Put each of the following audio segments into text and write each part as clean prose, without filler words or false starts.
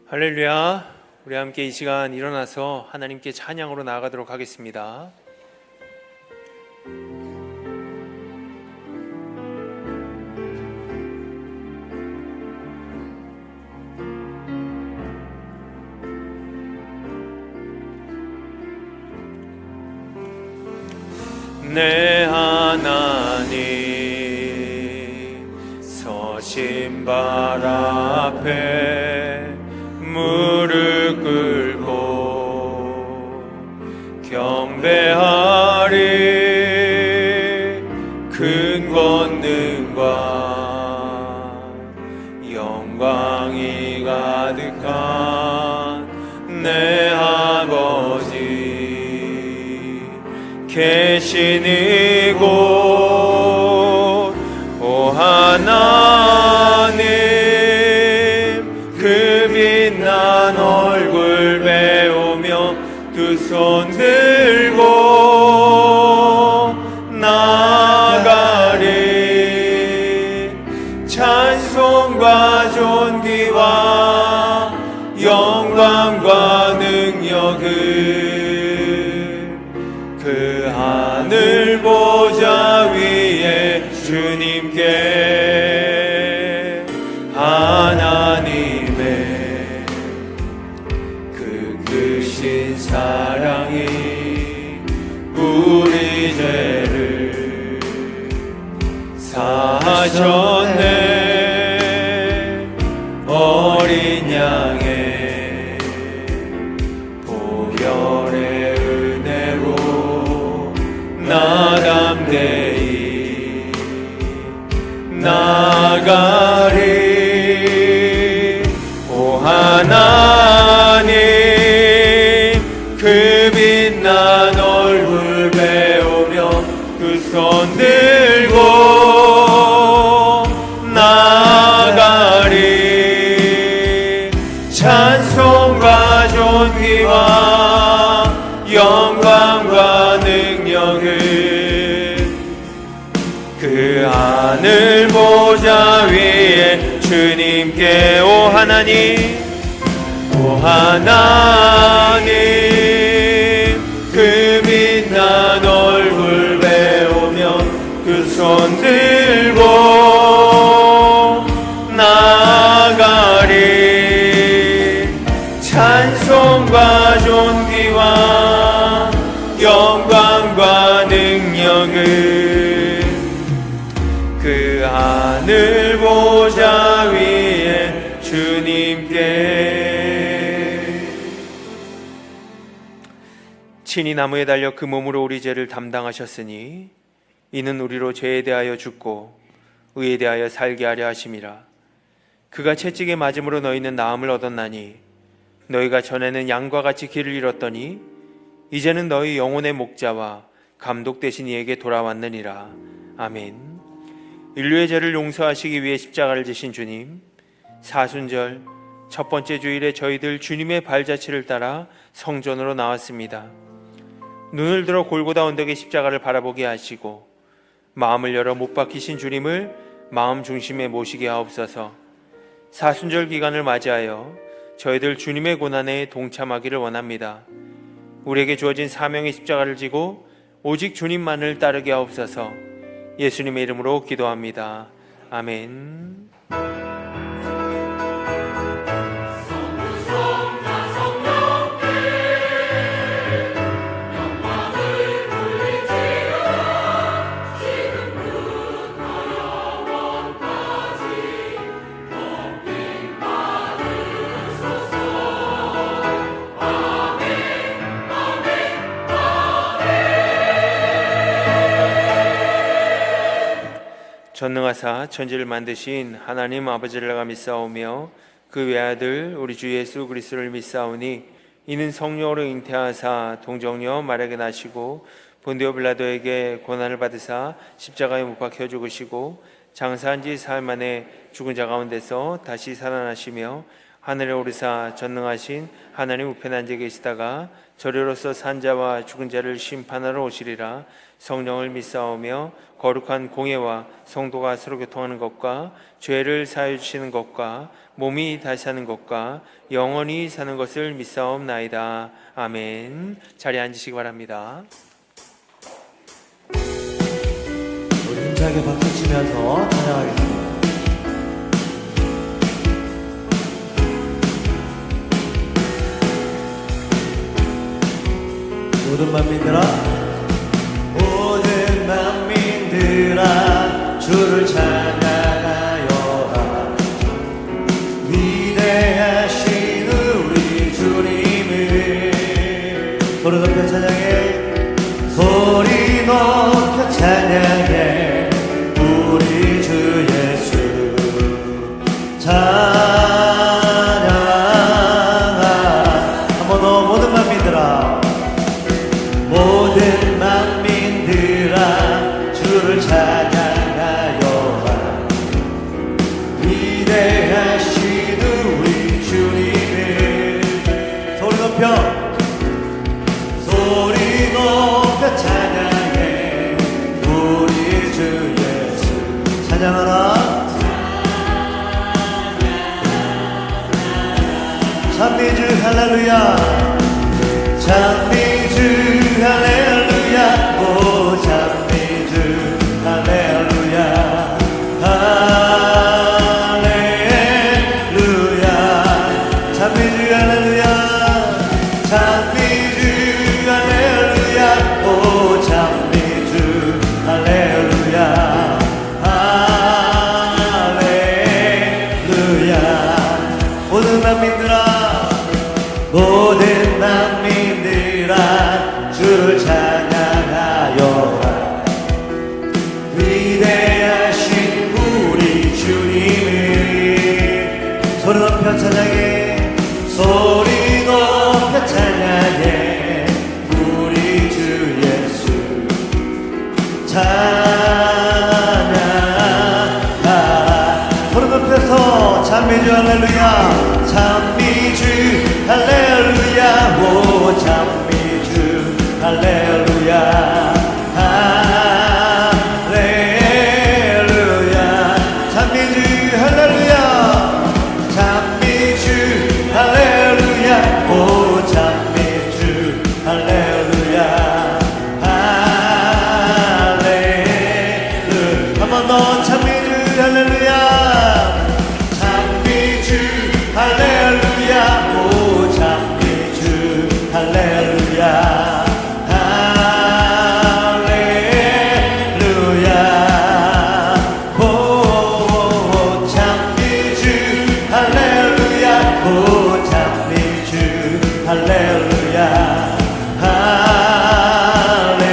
할렐루야. 우리 함께 이 시간 일어나서 하나님께 찬양으로 나아가도록 하겠습니다. 내 하나님 서신발 앞에 무릎 꿇고 경배하리. 큰 권능과 영광이 가득한 내 아버지 계신 이곳, 오 하나님 그 빛난 얼굴 배우며 두 손 들고 나가리. 찬송과 존귀와 영광과 능력을 그 하늘 보좌 위에 주님께, 하나님의 그 크신 사랑이 우리 죄를 사하셨네. 어린 양의 보혈의 은혜로 나 담대히 나가리. 오 하나님 그 빛난 얼굴 배우며 그 손 들고 나가리. 찬송과 존귀와 영광과 능력을 그 하늘 보좌 위에 주님께, 오 하나님, 오 하나님 그 빛난 얼굴 배우며 그 손 들고 나가리. 찬송과 존귀와 영광과 능력을 그 하늘 보좌 위에 주님께. 친히 나무에 달려 그 몸으로 우리 죄를 담당하셨으니 이는 우리로 죄에 대하여 죽고 의에 대하여 살게 하려 하심이라. 그가 채찍에 맞음으로 너희는 나음을 얻었나니 너희가 전에는 양과 같이 길을 잃었더니 이제는 너희 영혼의 목자와 감독 되신 이에게 돌아왔느니라. 아멘. 인류의 죄를 용서하시기 위해 십자가를 지신 주님, 사순절 첫 번째 주일에 저희들 주님의 발자취를 따라 성전으로 나왔습니다. 눈을 들어 골고다 언덕의 십자가를 바라보게 하시고 마음을 열어 못 박히신 주님을 마음 중심에 모시게 하옵소서. 사순절 기간을 맞이하여 저희들 주님의 고난에 동참하기를 원합니다. 우리에게 주어진 사명의 십자가를 지고 오직 주님만을 따르게 하옵소서. 예수님의 이름으로 기도합니다. 아멘. 전능하사 천지를 만드신 하나님 아버지를 내가 믿사오며 그 외아들 우리 주 예수 그리스도를 믿사오니 이는 성령으로 잉태하사 동정녀 마리아에게 나시고 본디오 빌라도에게 고난을 받으사 십자가에 못 박혀 죽으시고 장사한 지 사흘 만에 죽은 자 가운데서 다시 살아나시며 하늘에 오르사 전능하신 하나님 우편에 앉아 계시다가 저리로서 산자와 죽은 자를 심판하러 오시리라. 성령을 믿사오며 거룩한 공예와 성도가 서로 교통하는 것과 죄를 사하여 주시는 것과 몸이 다시 사는 것과 영원히 사는 것을 믿사옵나이다. 아멘. 자리에 앉으시기 바랍니다. 우리 힘차게 박수 치면서 찬양하겠습니다. 모든 만민들아, 모든 만민들아, 주를 찬양하여라. 위대하신 우리 주님을 소리 높여 찬양해, 소리 높여 찬양해, 우리 주 예수 찬양하라. 한 번 더 모든 만민들아, 모든 만민들아, 주를 찬양하여라. 위대하신 우리 주님을 소리 높여, 소리 높여 찬양해, 우리 주 예수 찬양하라. 찬미주 할렐루야, 찬미주 할렐루야, 오 찬미주 할렐루야, 할렐루야, 찬미주 할렐루야, 찬미주 할렐루야, 오 찬미주 할렐루야, 할렐루야. 모든 만민들아, 모든 만민들아, 주를 찬양하여라. 위대하신 우리 주님을 소리 높여 찬양해, 소리 높여 찬양해, 우리 주 예수 찬양하라. 소리 높여서 찬미주 할렐루야, 찬미주 할렐루야, 오 찬미주 할렐루야, 할렐루야, 찬미주 할렐루야, 찬미주 할렐루야, 오 찬미주 할렐루야, 할렐루야. 한 번 더 찬미주 할렐루야, 찬미주 할렐루야, 오 찬미주 할렐루야, 할렐루야, 오 찬미주 할렐루야, 오 찬미주 할렐루야, 할렐루야.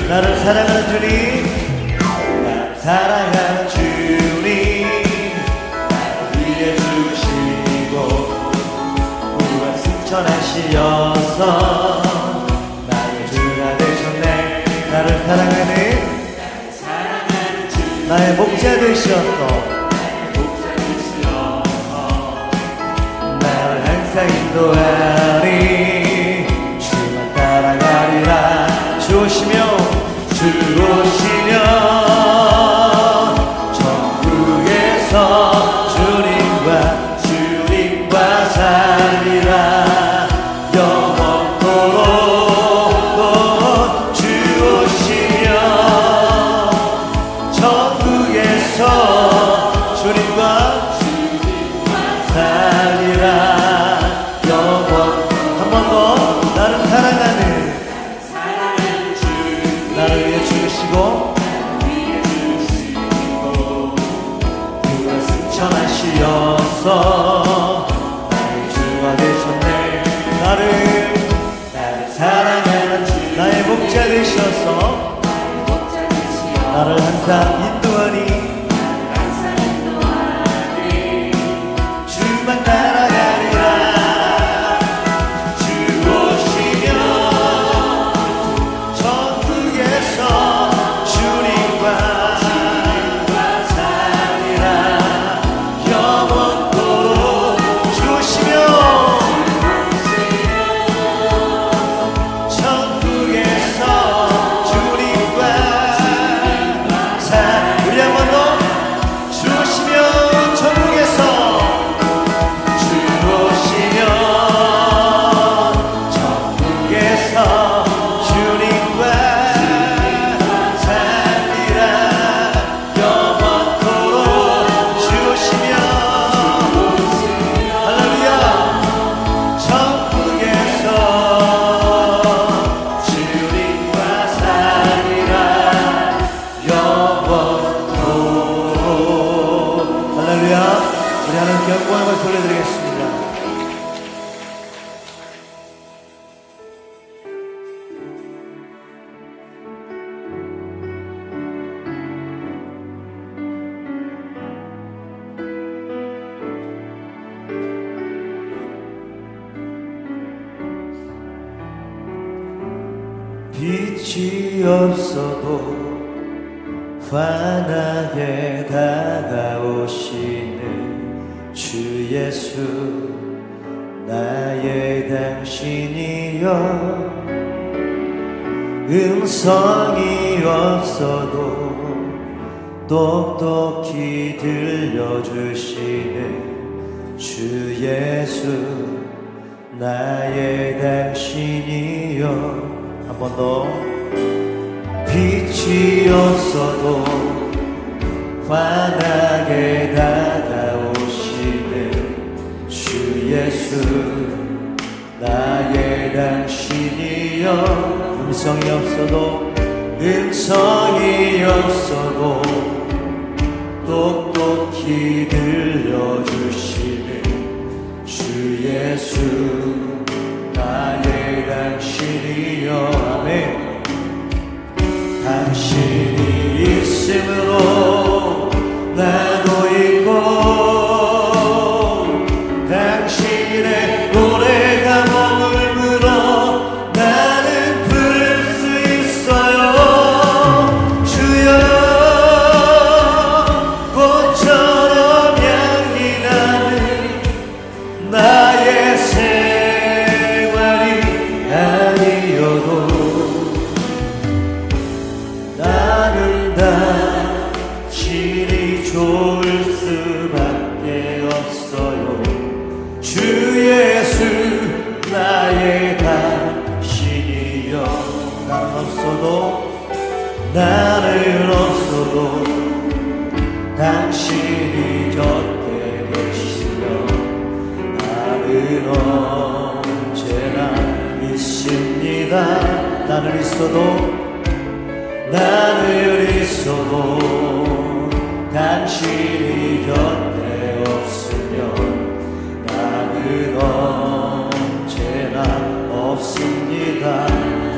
나를 사랑하는 주님, 나를 사랑하는 주님, 승천하시어서 나의 주가 되셨네. 나를 사랑하는 나의 목자 되시어서 나를 항상 인도하리. 주만 따라가리라. 주 오시며 주 오시며 천국에서 주님과 살리라. 영원토록 주 오시며 천국에서 주님과 살리라. 영원. 한 번 더. 나를 사랑하는 나를 위해 죽으시고 그가 승천하시어서 되셨네. 나를 사랑하는 나의 목자 되셔서 나를 항상 인도하니. 주만 따라가리라. 주 오시며 천국에서 주님과 살리라. 영원토록 영광을 돌려드리겠습니다. 빛이 없어도 환하게 다가오시는 주 예수, 나의 당신이여. 음성이 없어도 똑똑히 들려주시는 주 예수, 나의 당신이여. 한 번 더. 빛이 없어도 환하게 다가오시는 주 예수, 나의 당신이여. 음성이 없어도 똑똑히 들려주시는 주 예수, 나의 당신이여. 아멘. 당신이 있음으로 나도 있고, 당신의 노래가 머물므로 나는 부를 수 있어요. 주여, 꽃처럼 향기 나는 나의 생활이 아니어도 나는 당신이 좋을 수밖에 없어요. 주 예수, 나의 당신이여. 나는 없어도 당신이 곁에 계시며 나는 언제나 있습니다. 나는 있어도 당신이 곁에 없으면 나는 언제나 없습니다.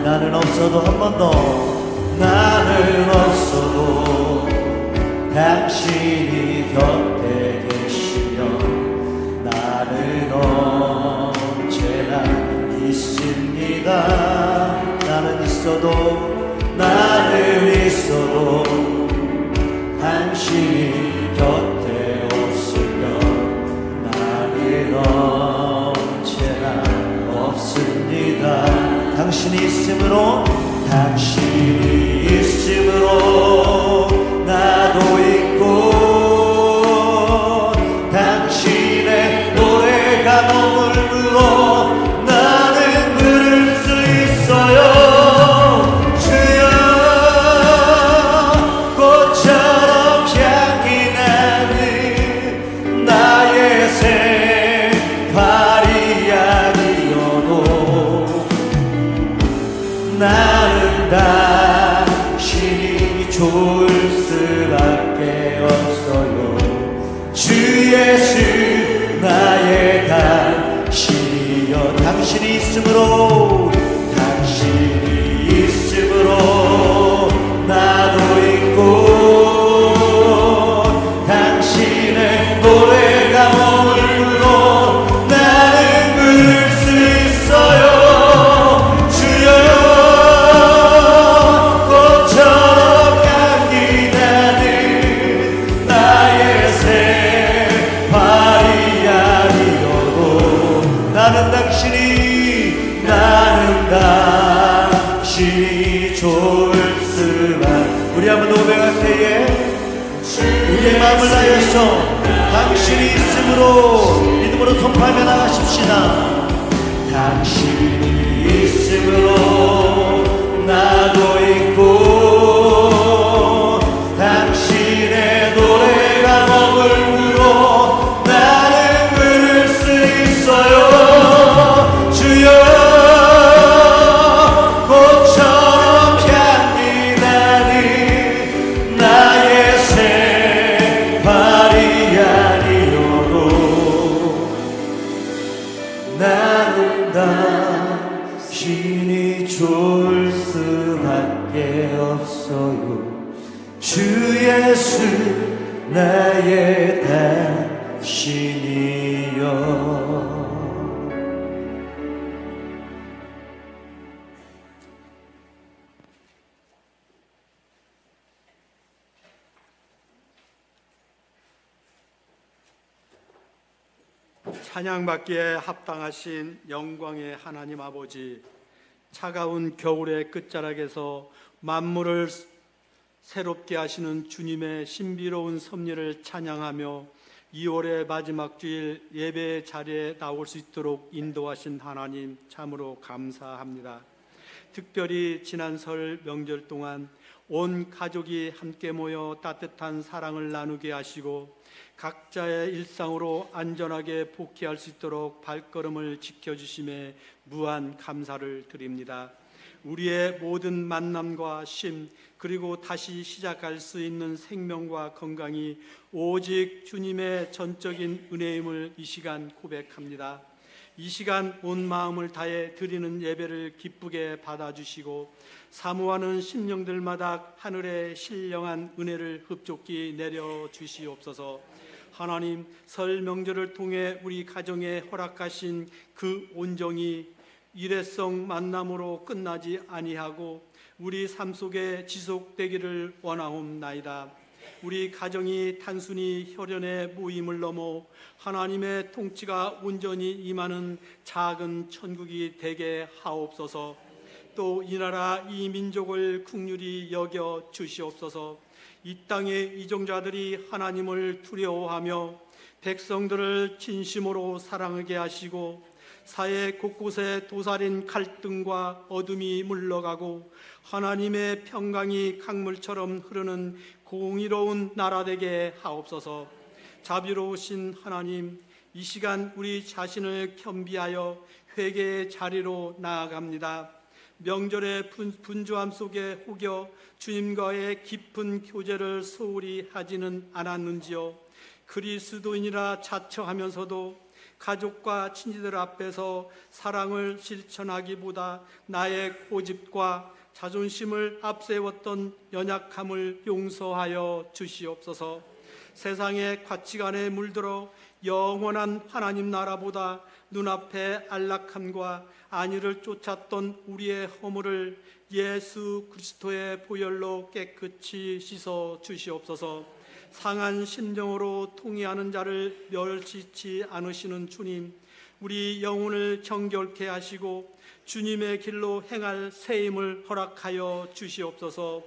나는 없어도 한 번 더. 나는 없어도 당신이 곁에 계시면 나는 언제나 있습니다. 나는 있어도 당신이 곁에 없으면 나는 언제나 없습니다. 당신이 있음으로 나도 있고, 당신의 노래가 머물므로 나는 부를 수 있어요. 주여, 꽃처럼 향기 나는 나의 생활이 아니어도 나는 당신이 좋을 수밖에 없어요. 주 예수, 나의 당신이여. 당신이 있음으로 나도 있고, 당신의 노래가 머물므로 나는 부를 수 있어요. 주여, 꽃처럼 향기 나는 나의 생활이 아니어도 나는 당신이 좋을 수만. 우리 한번 노래할 때에 우리의 마음을 다해서 당신이 있음으로 믿음으로 선포하며 나가십시다. 당신이 있음으로 나도 있고, 당신의 노래가 머물므로 나는 부를 수 있어요. 주여, 꽃처럼 향기 나는 나의 생활이 아니어도 내의 대신이여. 찬양받기에 합당하신 영광의 하나님 아버지, 차가운 겨울의 끝자락에서 만물을 새롭게 하시는 주님의 신비로운 섭리를 찬양하며 2월의 마지막 주일 예배 자리에 나올 수 있도록 인도하신 하나님 참으로 감사합니다. 특별히 지난 설 명절 동안 온 가족이 함께 모여 따뜻한 사랑을 나누게 하시고 각자의 일상으로 안전하게 복귀할 수 있도록 발걸음을 지켜주심에 무한 감사를 드립니다. 우리의 모든 만남과 쉼 그리고 다시 시작할 수 있는 생명과 건강이 오직 주님의 전적인 은혜임을 이 시간 고백합니다. 이 시간 온 마음을 다해 드리는 예배를 기쁘게 받아주시고 사모하는 심령들마다 하늘의 신령한 은혜를 흡족히 내려주시옵소서. 하나님, 설 명절을 통해 우리 가정에 허락하신 그 온정이 일회성 만남으로 끝나지 아니하고 우리 삶 속에 지속되기를 원하옵나이다. 우리 가정이 단순히 혈연의 모임을 넘어 하나님의 통치가 온전히 임하는 작은 천국이 되게 하옵소서. 또 이 나라 이 민족을 긍휼히 여겨 주시옵소서. 이 땅의 이종자들이 하나님을 두려워하며 백성들을 진심으로 사랑하게 하시고 사회 곳곳에 도살인 갈등과 어둠이 물러가고 하나님의 평강이 강물처럼 흐르는 공의로운 나라 되게 하옵소서. 자비로우신 하나님, 이 시간 우리 자신을 겸비하여 회개의 자리로 나아갑니다. 명절의 분주함 속에 혹여 주님과의 깊은 교제를 소홀히 하지는 않았는지요. 그리스도인이라 자처하면서도 가족과 친지들 앞에서 사랑을 실천하기보다 나의 고집과 자존심을 앞세웠던 연약함을 용서하여 주시옵소서. 세상의 가치관에 물들어 영원한 하나님 나라보다 눈앞의 안락함과 안위를 쫓았던 우리의 허물을 예수 그리스도의 보혈로 깨끗이 씻어 주시옵소서. 상한 심령으로 통회하는 자를 멸시치 않으시는 주님, 우리 영혼을 정결케 하시고 주님의 길로 행할 새 힘을 허락하여 주시옵소서.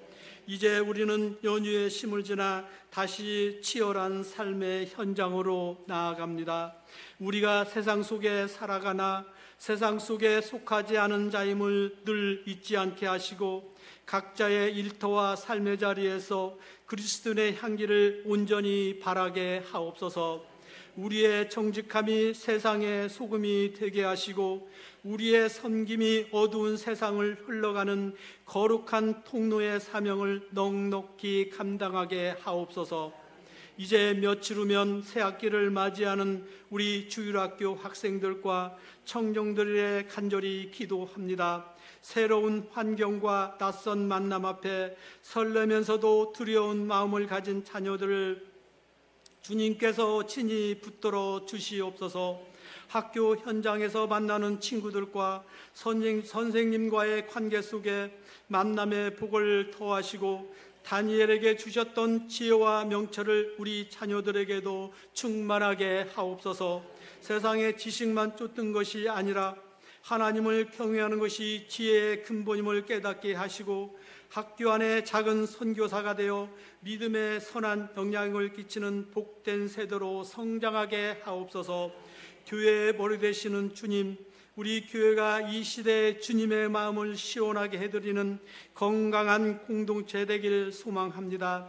이제 우리는 연휴의 심을 지나 다시 치열한 삶의 현장으로 나아갑니다. 우리가 세상 속에 살아가나 세상 속에 속하지 않은 자임을 늘 잊지 않게 하시고 각자의 일터와 삶의 자리에서 그리스도의 향기를 온전히 바라게 하옵소서. 우리의 정직함이 세상의 소금이 되게 하시고 우리의 섬김이 어두운 세상을 흘러가는 거룩한 통로의 사명을 넉넉히 감당하게 하옵소서. 이제 며칠 후면 새학기를 맞이하는 우리 주일학교 학생들과 청중들의 간절히 기도합니다. 새로운 환경과 낯선 만남 앞에 설레면서도 두려운 마음을 가진 자녀들을 주님께서 친히 붙들어 주시옵소서. 학교 현장에서 만나는 친구들과 선생님과의 관계 속에 만남의 복을 더하시고 다니엘에게 주셨던 지혜와 명철을 우리 자녀들에게도 충만하게 하옵소서. 세상의 지식만 쫓는 것이 아니라 하나님을 경외하는 것이 지혜의 근본임을 깨닫게 하시고 학교 안에 작은 선교사가 되어 믿음의 선한 영향을 끼치는 복된 세대로 성장하게 하옵소서. 교회의 머리 되시는 주님, 우리 교회가 이 시대에 주님의 마음을 시원하게 해드리는 건강한 공동체 되길 소망합니다.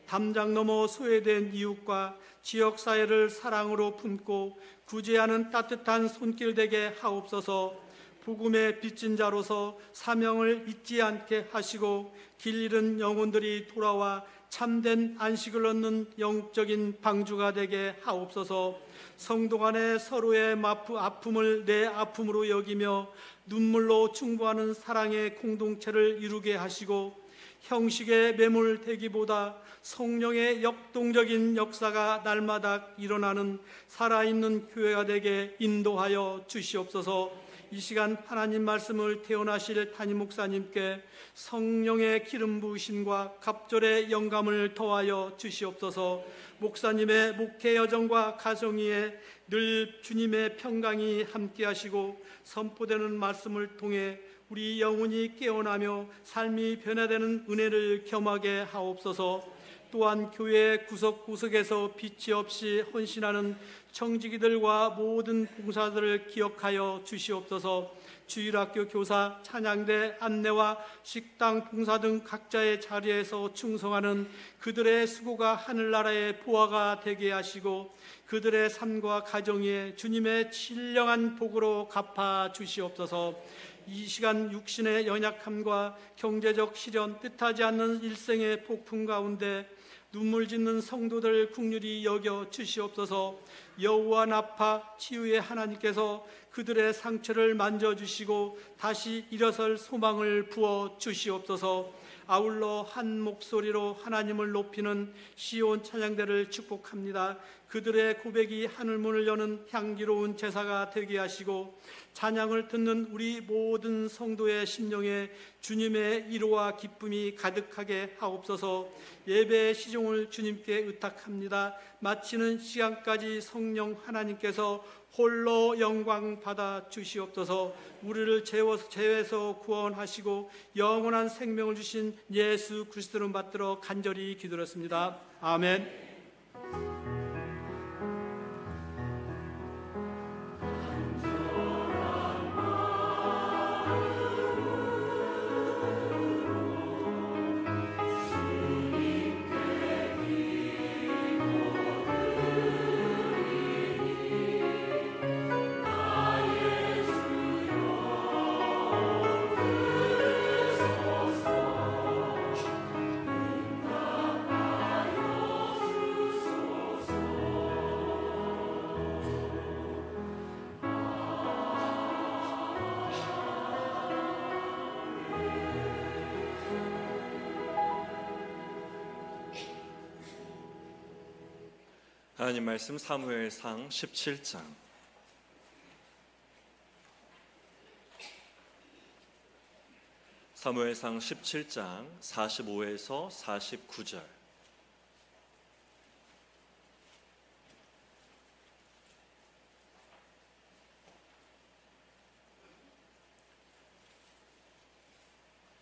담장 넘어 소외된 이웃과 지역사회를 사랑으로 품고 구제하는 따뜻한 손길 되게 하옵소서. 복음의 빚진 자로서 사명을 잊지 않게 하시고 길 잃은 영혼들이 돌아와 참된 안식을 얻는 영적인 방주가 되게 하옵소서. 성도 간에 서로의 아픔을 내 아픔으로 여기며 눈물로 충고하는 사랑의 공동체를 이루게 하시고 형식에 매몰되기보다 성령의 역동적인 역사가 날마다 일어나는 살아있는 교회가 되게 인도하여 주시옵소서. 이 시간 하나님 말씀을 태어나실 담임 목사님께 성령의 기름 부으심과 갑절의 영감을 더하여 주시옵소서. 목사님의 목회 여정과 가정 위에 늘 주님의 평강이 함께하시고 선포되는 말씀을 통해 우리 영혼이 깨어나며 삶이 변화되는 은혜를 겸하게 하옵소서. 또한 교회 구석구석에서 빛이 없이 헌신하는 청지기들과 모든 봉사들을 기억하여 주시옵소서. 주일학교 교사, 찬양대 안내와 식당 봉사 등 각자의 자리에서 충성하는 그들의 수고가 하늘나라의 보화가 되게 하시고 그들의 삶과 가정에 주님의 신령한 복으로 갚아 주시옵소서. 이 시간 육신의 연약함과 경제적 시련, 뜻하지 않는 일생의 폭풍 가운데 눈물 짓는 성도들 긍휼히 여겨 주시옵소서. 여호와 나파 치유의 하나님께서 그들의 상처를 만져주시고 다시 일어설 소망을 부어 주시옵소서. 아울러 한 목소리로 하나님을 높이는 시온 찬양대를 축복합니다. 그들의 고백이 하늘문을 여는 향기로운 제사가 되게 하시고 찬양을 듣는 우리 모든 성도의 심령에 주님의 위로와 기쁨이 가득하게 하옵소서. 예배의 시종을 주님께 의탁합니다. 마치는 시간까지 성령 하나님께서 홀로 영광 받아 주시옵소서. 우리를 죄에서 구원하시고 영원한 생명을 주신 예수 그리스도를 받들어 간절히 기도했습니다. 아멘. 하나님 말씀 사무엘상 17장. 사무엘상 17장 45에서 49절.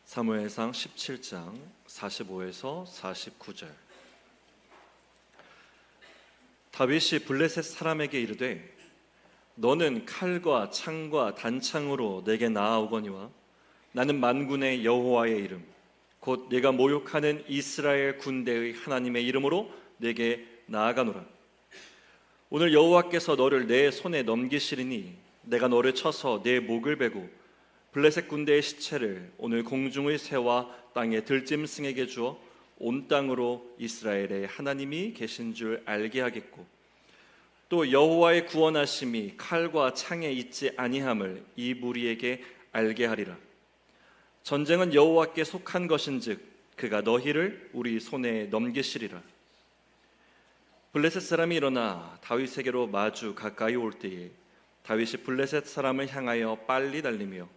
사무엘상 17장 45에서 49절. 다윗이 블레셋 사람에게 이르되 너는 칼과 창과 단창으로 내게 나아오거니와 나는 만군의 여호와의 이름 곧 내가 모욕하는 이스라엘 군대의 하나님의 이름으로 내게 나아가노라. 오늘 여호와께서 너를 내 손에 넘기시리니 내가 너를 쳐서 내 목을 베고 블레셋 군대의 시체를 오늘 공중의 새와 땅의 들짐승에게 주어 온 땅으로 이스라엘의 하나님이 계신 줄 알게 하겠고 또 여호와의 구원하심이 칼과 창에 있지 아니함을 이 무리에게 알게 하리라. 전쟁은 여호와께 속한 것인즉 그가 너희를 우리 손에 넘기시리라. 블레셋 사람이 일어나 다윗에게로 마주 가까이 올 때에 다윗이 블레셋 사람을 향하여 빨리 달리며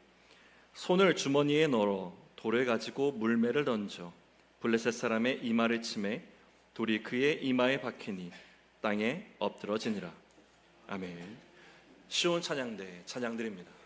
손을 주머니에 넣어 돌을 가지고 물매를 던져 블레셋 사람의 이마를 치매 돌이 그의 이마에 박히니 땅에 엎드러지니라. 아멘. 시온 찬양대 찬양드립니다.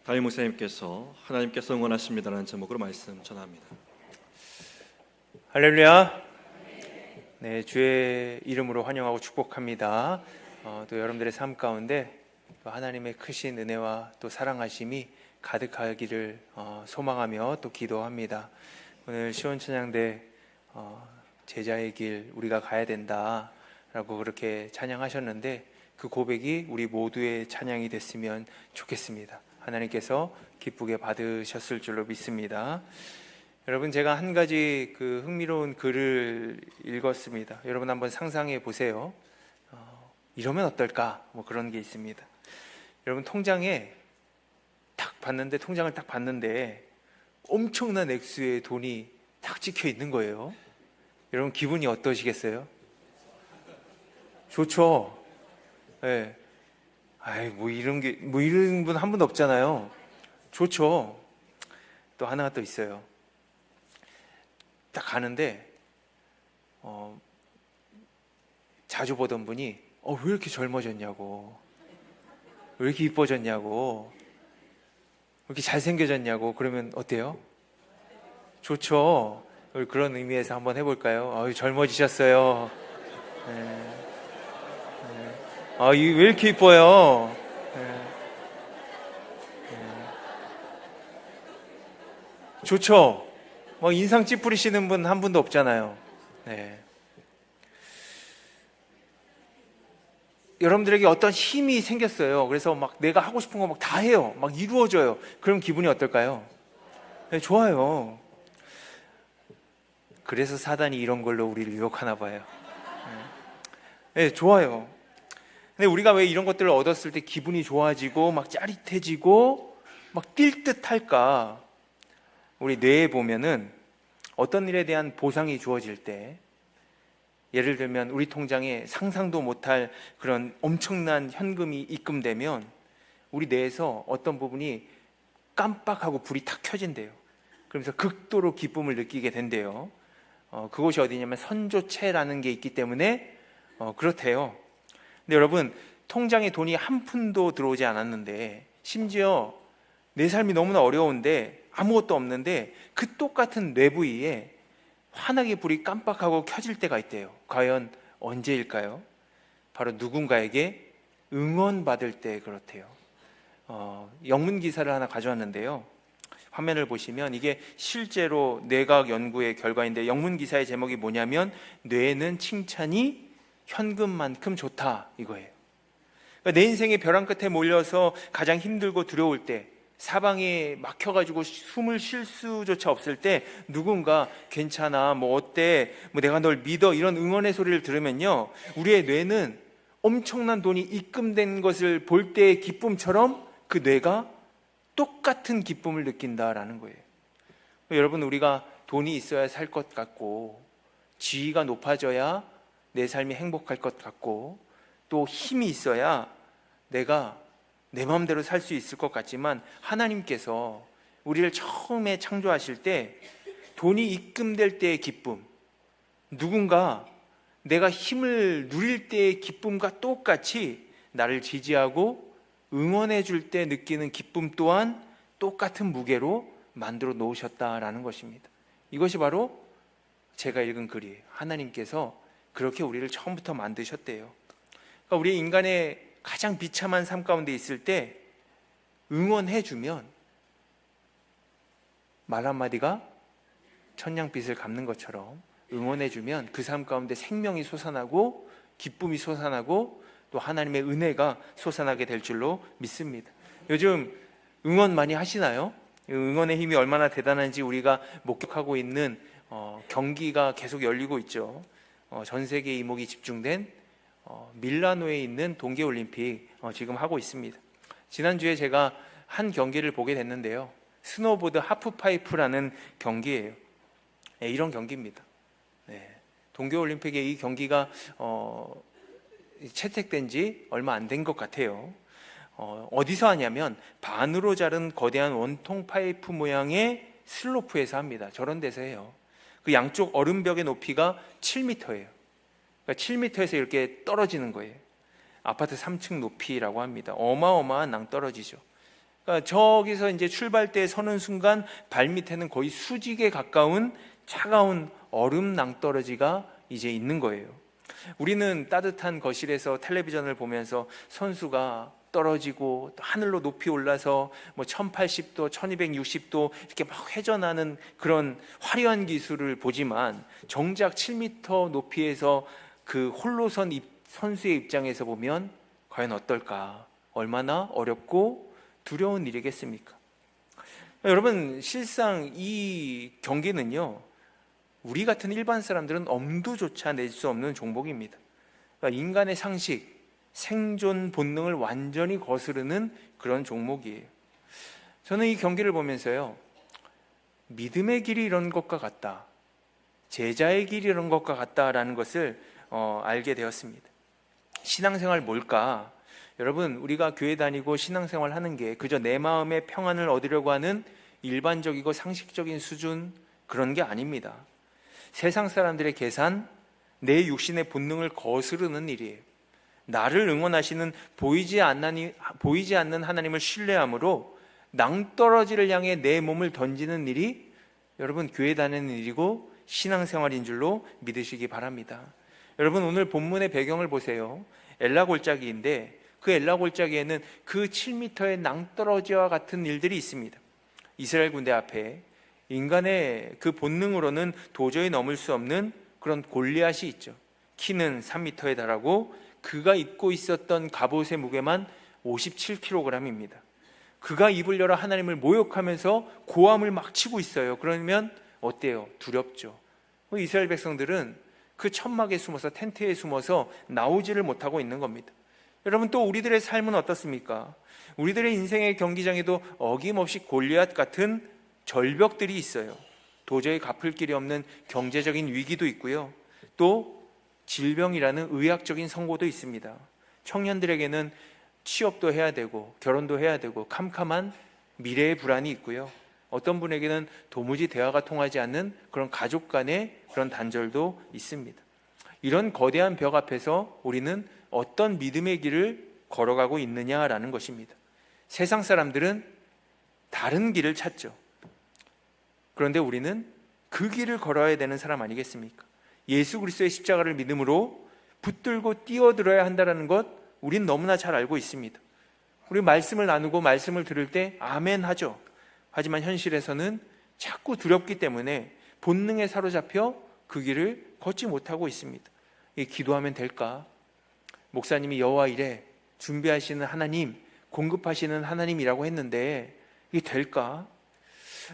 담임 목사님께서 하나님께서 응원하십니다라는 제목으로 말씀 전합니다. 할렐루야. 네, 주의 이름으로 환영하고 축복합니다. 또 여러분들의 삶 가운데 또 하나님의 크신 은혜와 또 사랑하심이 가득하기를 소망하며 또 기도합니다. 오늘 시온찬양대 제자의 길 우리가 가야 된다라고 그렇게 찬양하셨는데 그 고백이 우리 모두의 찬양이 됐으면 좋겠습니다. 하나님께서 기쁘게 받으셨을 줄로 믿습니다. 여러분, 제가 한 가지 그 흥미로운 글을 읽었습니다. 여러분 한번 상상해 보세요. 이러면 어떨까? 뭐 그런 게 있습니다. 여러분, 통장을 딱 봤는데 엄청난 액수의 돈이 딱 찍혀 있는 거예요. 여러분 기분이 어떠시겠어요? 좋죠. 네. 이런 분 한 분도 없잖아요. 좋죠. 또 하나가 또 있어요. 딱 가는데 자주 보던 분이 왜 이렇게 젊어졌냐고, 왜 이렇게 이뻐졌냐고, 왜 이렇게 잘생겨졌냐고. 그러면 어때요? 좋죠. 그런 의미에서 한번 해볼까요? 젊어지셨어요. 네. 왜 이렇게 이뻐요? 좋죠. 인상 찌푸리시는 분 한 분도 없잖아요. 네. 여러분들에게 어떤 힘이 생겼어요. 그래서 막 내가 하고 싶은 거 막 다 해요. 막 이루어져요. 그럼 기분이 어떨까요? 네, 좋아요. 그래서 사단이 이런 걸로 우리를 유혹하나 봐요. 네, 좋아요. 근데 우리가 왜 이런 것들을 얻었을 때 기분이 좋아지고 막 짜릿해지고 막 뛸 듯 할까? 우리 뇌에 보면은 어떤 일에 대한 보상이 주어질 때, 예를 들면 우리 통장에 상상도 못할 그런 엄청난 현금이 입금되면 우리 뇌에서 어떤 부분이 깜빡하고 불이 탁 켜진대요. 그러면서 극도로 기쁨을 느끼게 된대요. 그곳이 어디냐면 선조체라는 게 있기 때문에 그렇대요. 근데 여러분, 통장에 돈이 한 푼도 들어오지 않았는데, 심지어 내 삶이 너무나 어려운데 아무것도 없는데 그 똑같은 뇌 부위에 환하게 불이 깜빡하고 켜질 때가 있대요. 과연 언제일까요? 바로 누군가에게 응원받을 때 그렇대요. 영문 기사를 하나 가져왔는데요. 화면을 보시면 이게 실제로 뇌과학 연구의 결과인데, 영문 기사의 제목이 뭐냐면 뇌는 칭찬이 현금만큼 좋다, 이거예요. 그러니까 내 인생의 벼랑 끝에 몰려서 가장 힘들고 두려울 때, 사방에 막혀가지고 숨을 쉴 수조차 없을 때 누군가 괜찮아, 뭐 어때, 뭐 내가 널 믿어, 이런 응원의 소리를 들으면요, 우리의 뇌는 엄청난 돈이 입금된 것을 볼 때의 기쁨처럼 그 뇌가 똑같은 기쁨을 느낀다라는 거예요. 여러분, 우리가 돈이 있어야 살 것 같고, 지위가 높아져야 내 삶이 행복할 것 같고, 또 힘이 있어야 내가 내 마음대로 살 수 있을 것 같지만, 하나님께서 우리를 처음에 창조하실 때 돈이 입금될 때의 기쁨, 누군가 내가 힘을 누릴 때의 기쁨과 똑같이 나를 지지하고 응원해 줄 때 느끼는 기쁨 또한 똑같은 무게로 만들어 놓으셨다라는 것입니다. 이것이 바로 제가 읽은 글이에요. 하나님께서 그렇게 우리를 처음부터 만드셨대요. 그러니까 우리 인간의 가장 비참한 삶 가운데 있을 때 응원해 주면 말 한마디가 천냥빚을 갚는 것처럼 응원해 주면 그 삶 가운데 생명이 솟아나고 기쁨이 솟아나고 또 하나님의 은혜가 솟아나게 될 줄로 믿습니다. 요즘 응원 많이 하시나요? 응원의 힘이 얼마나 대단한지 우리가 목격하고 있는 경기가 계속 열리고 있죠. 전 세계 이목이 집중된 밀라노에 있는 동계올림픽 지금 하고 있습니다. 지난주에 제가 한 경기를 보게 됐는데요. 스노보드 하프파이프라는 경기예요. 네, 이런 경기입니다. 네, 동계올림픽에 이 경기가 채택된 지 얼마 안 된 것 같아요. 어디서 하냐면 반으로 자른 거대한 원통 파이프 모양의 슬로프에서 합니다. 저런 데서 해요. 그 양쪽 얼음벽의 높이가 7m예요. 그러니까 7m에서 이렇게 떨어지는 거예요. 아파트 3층 높이라고 합니다. 어마어마한 낭떠러지죠. 그러니까 저기서 이제 출발대에 서는 순간 발밑에는 거의 수직에 가까운 차가운 얼음 낭떠러지가 이제 있는 거예요. 우리는 따뜻한 거실에서 텔레비전을 보면서 선수가 떨어지고 또 하늘로 높이 올라서 뭐 1080도, 1260도 이렇게 막 회전하는 그런 화려한 기술을 보지만 정작 7m 높이에서 그 홀로 선 선수의 입장에서 보면 과연 어떨까? 얼마나 어렵고 두려운 일이겠습니까? 여러분, 실상 이 경기는요, 우리 같은 일반 사람들은 엄두조차 낼 수 없는 종목입니다. 그러니까 인간의 상식, 생존 본능을 완전히 거스르는 그런 종목이에요. 저는 이 경기를 보면서요, 믿음의 길이 이런 것과 같다, 제자의 길이 이런 것과 같다라는 것을 알게 되었습니다. 신앙생활 뭘까? 여러분, 우리가 교회 다니고 신앙생활 하는 게 그저 내 마음의 평안을 얻으려고 하는 일반적이고 상식적인 수준, 그런 게 아닙니다. 세상 사람들의 계산, 내 육신의 본능을 거스르는 일이에요. 나를 응원하시는 보이지 않는 하나님을 신뢰함으로 낭떠러지를 향해 내 몸을 던지는 일이 여러분 교회 다니는 일이고 신앙생활인 줄로 믿으시기 바랍니다. 여러분, 오늘 본문의 배경을 보세요. 엘라 골짜기인데 그 엘라 골짜기에는 그 7m의 낭떠러지와 같은 일들이 있습니다. 이스라엘 군대 앞에 인간의 그 본능으로는 도저히 넘을 수 없는 그런 골리앗이 있죠. 키는 3m에 달하고 그가 입고 있었던 갑옷의 무게만 57kg입니다. 그가 입을 열어 하나님을 모욕하면서 고함을 막 치고 있어요. 그러면 어때요? 두렵죠. 이스라엘 백성들은 그 천막에 숨어서, 텐트에 숨어서 나오지를 못하고 있는 겁니다. 여러분, 또 우리들의 삶은 어떻습니까? 우리들의 인생의 경기장에도 어김없이 골리앗 같은 절벽들이 있어요. 도저히 갚을 길이 없는 경제적인 위기도 있고요. 또 질병이라는 의학적인 선고도 있습니다. 청년들에게는 취업도 해야 되고 결혼도 해야 되고 캄캄한 미래의 불안이 있고요. 어떤 분에게는 도무지 대화가 통하지 않는 그런 가족 간의 그런 단절도 있습니다. 이런 거대한 벽 앞에서 우리는 어떤 믿음의 길을 걸어가고 있느냐라는 것입니다. 세상 사람들은 다른 길을 찾죠. 그런데 우리는 그 길을 걸어야 되는 사람 아니겠습니까? 예수 그리스도의 십자가를 믿음으로 붙들고 뛰어들어야 한다는 것 우린 너무나 잘 알고 있습니다. 우리 말씀을 나누고 말씀을 들을 때 아멘 하죠. 하지만 현실에서는 자꾸 두렵기 때문에 본능에 사로잡혀 그 길을 걷지 못하고 있습니다. 기도하면 될까? 목사님이 여호와 이래 준비하시는 하나님, 공급하시는 하나님이라고 했는데 이게 될까?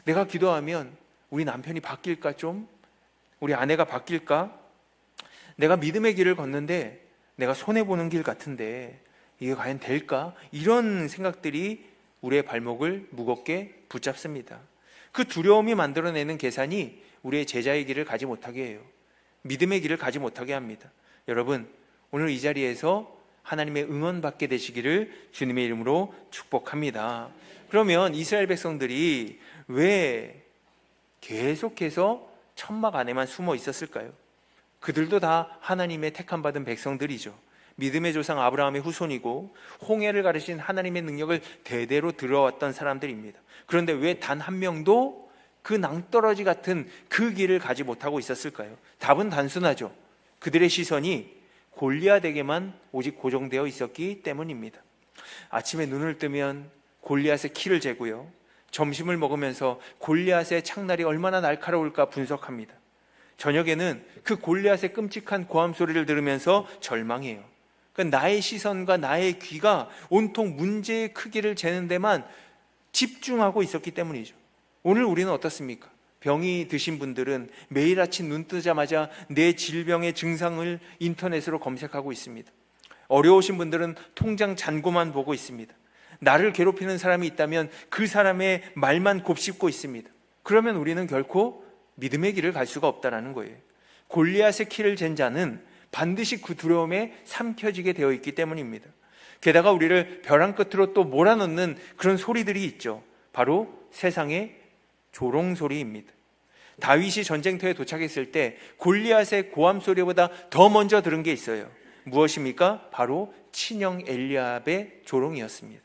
내가 기도하면 우리 남편이 바뀔까 좀? 우리 아내가 바뀔까? 내가 믿음의 길을 걷는데 내가 손해보는 길 같은데 이게 과연 될까? 이런 생각들이 우리의 발목을 무겁게 붙잡습니다. 그 두려움이 만들어내는 계산이 우리의 제자의 길을 가지 못하게 해요. 믿음의 길을 가지 못하게 합니다. 여러분, 오늘 이 자리에서 하나님의 응원받게 되시기를 주님의 이름으로 축복합니다. 그러면 이스라엘 백성들이 왜 계속해서 천막 안에만 숨어 있었을까요? 그들도 다 하나님의 택함받은 백성들이죠. 믿음의 조상 아브라함의 후손이고 홍해를 가르신 하나님의 능력을 대대로 들어왔던 사람들입니다. 그런데 왜 단 한 명도 그 낭떠러지 같은 그 길을 가지 못하고 있었을까요? 답은 단순하죠. 그들의 시선이 골리앗에게만 오직 고정되어 있었기 때문입니다. 아침에 눈을 뜨면 골리앗의 키를 재고요, 점심을 먹으면서 골리앗의 창날이 얼마나 날카로울까 분석합니다. 저녁에는 그 골리앗의 끔찍한 고함 소리를 들으면서 절망해요. 그러니까 나의 시선과 나의 귀가 온통 문제의 크기를 재는 데만 집중하고 있었기 때문이죠. 오늘 우리는 어떻습니까? 병이 드신 분들은 매일 아침 눈 뜨자마자 내 질병의 증상을 인터넷으로 검색하고 있습니다. 어려우신 분들은 통장 잔고만 보고 있습니다. 나를 괴롭히는 사람이 있다면 그 사람의 말만 곱씹고 있습니다. 그러면 우리는 결코 믿음의 길을 갈 수가 없다는 거예요. 골리앗의 키를 잰 자는 반드시 그 두려움에 삼켜지게 되어 있기 때문입니다. 게다가 우리를 벼랑 끝으로 또 몰아넣는 그런 소리들이 있죠. 바로 세상의 조롱소리입니다. 다윗이 전쟁터에 도착했을 때 골리앗의 고함 소리보다 더 먼저 들은 게 있어요. 무엇입니까? 바로 친형 엘리압의 조롱이었습니다.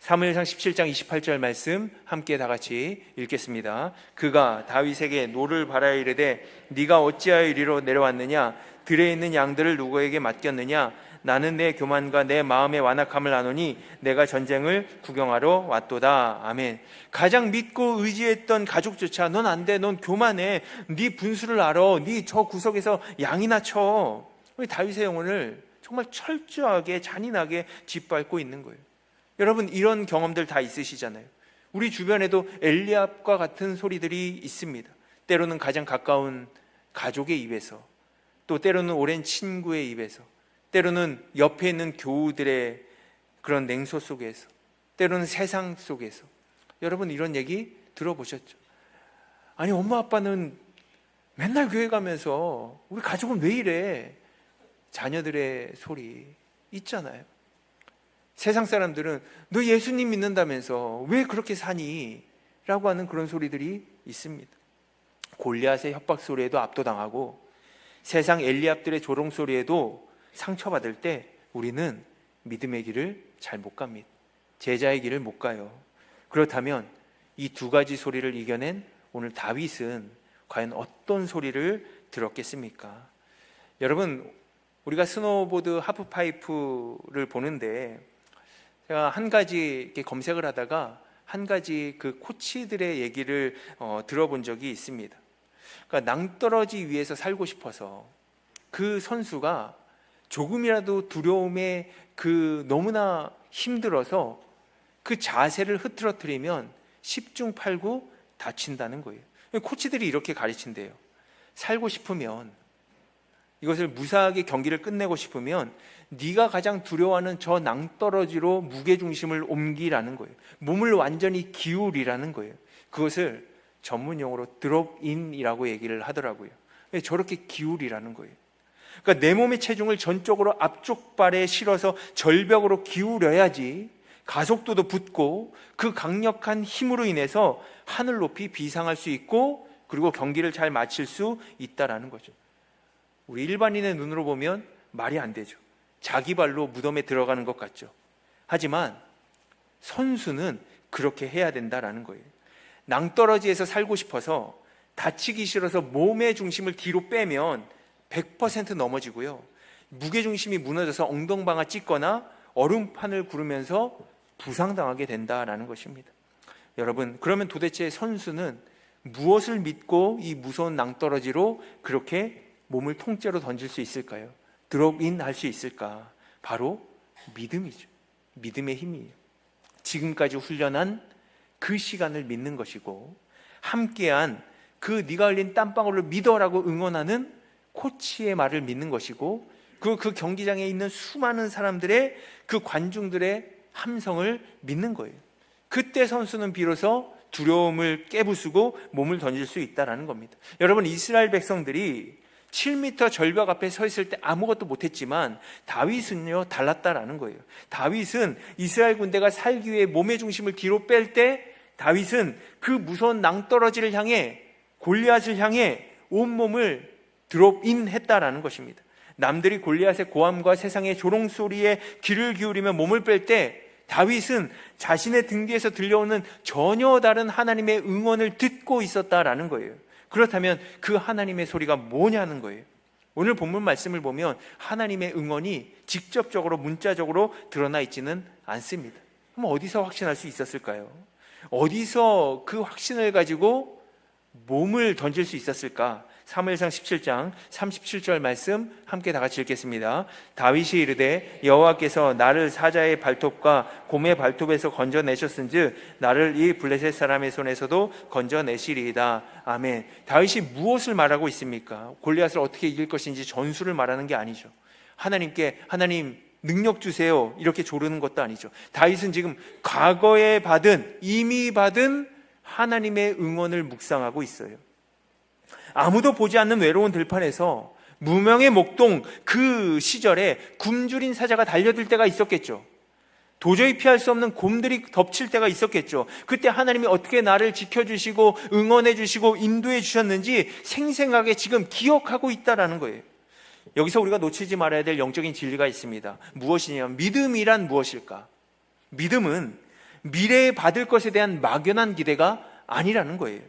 사무엘상 17장 28절 말씀 함께 다 같이 읽겠습니다. 그가 다윗에게 노를 바라여 이르되 네가 어찌하여 이리로 내려왔느냐? 들에 있는 양들을 누구에게 맡겼느냐? 나는 내 교만과 내 마음의 완악함을 아노니 내가 전쟁을 구경하러 왔도다. 아멘. 가장 믿고 의지했던 가족조차 넌 안 돼, 넌 교만해, 네 분수를 알아, 네 저 구석에서 양이나 쳐. 우리 다윗의 영혼을 정말 철저하게 잔인하게 짓밟고 있는 거예요. 여러분, 이런 경험들 다 있으시잖아요. 우리 주변에도 엘리압과 같은 소리들이 있습니다. 때로는 가장 가까운 가족의 입에서, 또 때로는 오랜 친구의 입에서, 때로는 옆에 있는 교우들의 그런 냉소 속에서, 때로는 세상 속에서. 여러분, 이런 얘기 들어보셨죠? 아니, 엄마 아빠는 맨날 교회 가면서 우리 가족은 왜 이래? 자녀들의 소리 있잖아요. 세상 사람들은 너 예수님 믿는다면서 왜 그렇게 사니? 라고 하는 그런 소리들이 있습니다. 골리앗의 협박 소리에도 압도당하고 세상 엘리압들의 조롱 소리에도 상처받을 때 우리는 믿음의 길을 잘 못 갑니다. 제자의 길을 못 가요. 그렇다면 이 두 가지 소리를 이겨낸 오늘 다윗은 과연 어떤 소리를 들었겠습니까? 여러분, 우리가 스노보드 하프파이프를 보는데 제가 한 가지 이렇게 검색을 하다가 한 가지 그 코치들의 얘기를 들어본 적이 있습니다. 그러니까 낭떠러지 위에서 살고 싶어서 그 선수가 조금이라도 두려움에 너무나 힘들어서 그 자세를 흐트러뜨리면 10중 8구 다친다는 거예요. 코치들이 이렇게 가르친대요. 살고 싶으면, 이것을 무사하게 경기를 끝내고 싶으면 네가 가장 두려워하는 저 낭떠러지로 무게중심을 옮기라는 거예요. 몸을 완전히 기울이라는 거예요. 그것을 전문용어로 드롭인이라고 얘기를 하더라고요. 저렇게 기울이라는 거예요. 그러니까 내 몸의 체중을 전적으로 앞쪽 발에 실어서 절벽으로 기울여야지 가속도도 붙고 그 강력한 힘으로 인해서 하늘 높이 비상할 수 있고 그리고 경기를 잘 마칠 수 있다라는 거죠. 우리 일반인의 눈으로 보면 말이 안 되죠. 자기 발로 무덤에 들어가는 것 같죠. 하지만 선수는 그렇게 해야 된다라는 거예요. 낭떠러지에서 살고 싶어서 다치기 싫어서 몸의 중심을 뒤로 빼면 100% 넘어지고요. 무게중심이 무너져서 엉덩방아 찢거나 얼음판을 구르면서 부상당하게 된다라는 것입니다. 여러분, 그러면 도대체 선수는 무엇을 믿고 이 무서운 낭떠러지로 그렇게 몸을 통째로 던질 수 있을까요? 드롭인 할 수 있을까? 바로 믿음이죠. 믿음의 힘이에요. 지금까지 훈련한 그 시간을 믿는 것이고 함께한 그 네가 흘린 땀방울을 믿어라고 응원하는 코치의 말을 믿는 것이고 그 경기장에 있는 수많은 사람들의 그 관중들의 함성을 믿는 거예요. 그때 선수는 비로소 두려움을 깨부수고 몸을 던질 수 있다는 겁니다. 여러분, 이스라엘 백성들이 7m 절벽 앞에 서 있을 때 아무것도 못했지만 다윗은요 달랐다라는 거예요. 다윗은 이스라엘 군대가 살기 위해 몸의 중심을 뒤로 뺄 때 다윗은 그 무서운 낭떠러지를 향해 골리앗을 향해 온몸을 드롭인 했다라는 것입니다. 남들이 골리앗의 고함과 세상의 조롱소리에 귀를 기울이며 몸을 뺄 때 다윗은 자신의 등 뒤에서 들려오는 전혀 다른 하나님의 응원을 듣고 있었다라는 거예요. 그렇다면 그 하나님의 소리가 뭐냐는 거예요. 오늘 본문 말씀을 보면 하나님의 응원이 직접적으로 문자적으로 드러나 있지는 않습니다. 그럼 어디서 확신할 수 있었을까요? 어디서 그 확신을 가지고 몸을 던질 수 있었을까? 사무엘상 17장 37절 말씀 함께 다 같이 읽겠습니다. 다윗이 이르되 여호와께서 나를 사자의 발톱과 곰의 발톱에서 건져내셨은즉 나를 이 블레셋 사람의 손에서도 건져내시리이다. 아멘. 다윗이 무엇을 말하고 있습니까? 골리앗을 어떻게 이길 것인지 전술을 말하는 게 아니죠. 하나님께 하나님 능력 주세요 이렇게 조르는 것도 아니죠. 다윗은 지금 과거에 이미 받은 하나님의 응원을 묵상하고 있어요. 아무도 보지 않는 외로운 들판에서 무명의 목동 그 시절에 굶주린 사자가 달려들 때가 있었겠죠. 도저히 피할 수 없는 곰들이 덮칠 때가 있었겠죠. 그때 하나님이 어떻게 나를 지켜주시고 응원해 주시고 인도해 주셨는지 생생하게 지금 기억하고 있다라는 거예요. 여기서 우리가 놓치지 말아야 될 영적인 진리가 있습니다. 무엇이냐면 믿음이란 무엇일까? 믿음은 미래에 받을 것에 대한 막연한 기대가 아니라는 거예요.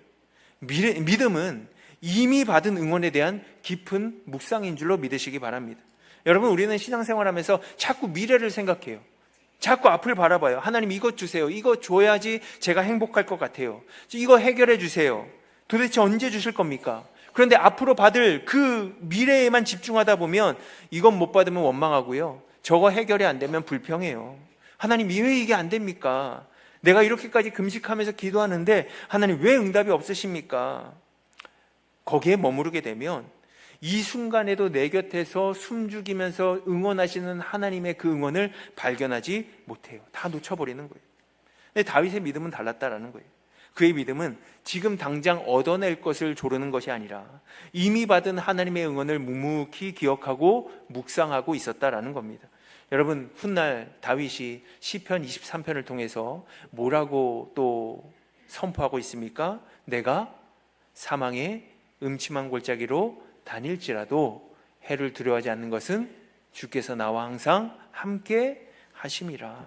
믿음은 이미 받은 응원에 대한 깊은 묵상인 줄로 믿으시기 바랍니다. 여러분, 우리는 신앙생활하면서 자꾸 미래를 생각해요. 자꾸 앞을 바라봐요. 하나님 이것 주세요. 이거 줘야지 제가 행복할 것 같아요. 이거 해결해 주세요. 도대체 언제 주실 겁니까? 그런데 앞으로 받을 그 미래에만 집중하다 보면 이건 못 받으면 원망하고요, 저거 해결이 안 되면 불평해요. 하나님 왜 이게 안 됩니까? 내가 이렇게까지 금식하면서 기도하는데 하나님 왜 응답이 없으십니까? 거기에 머무르게 되면 이 순간에도 내 곁에서 숨죽이면서 응원하시는 하나님의 그 응원을 발견하지 못해요. 다 놓쳐버리는 거예요. 근데 다윗의 믿음은 달랐다라는 거예요. 그의 믿음은 지금 당장 얻어낼 것을 조르는 것이 아니라 이미 받은 하나님의 응원을 묵묵히 기억하고 묵상하고 있었다라는 겁니다. 여러분, 훗날 다윗이 시편 23편을 통해서 뭐라고 또 선포하고 있습니까? 내가 사망의 음침한 골짜기로 다닐지라도 해를 두려워하지 않는 것은 주께서 나와 항상 함께 하심이라.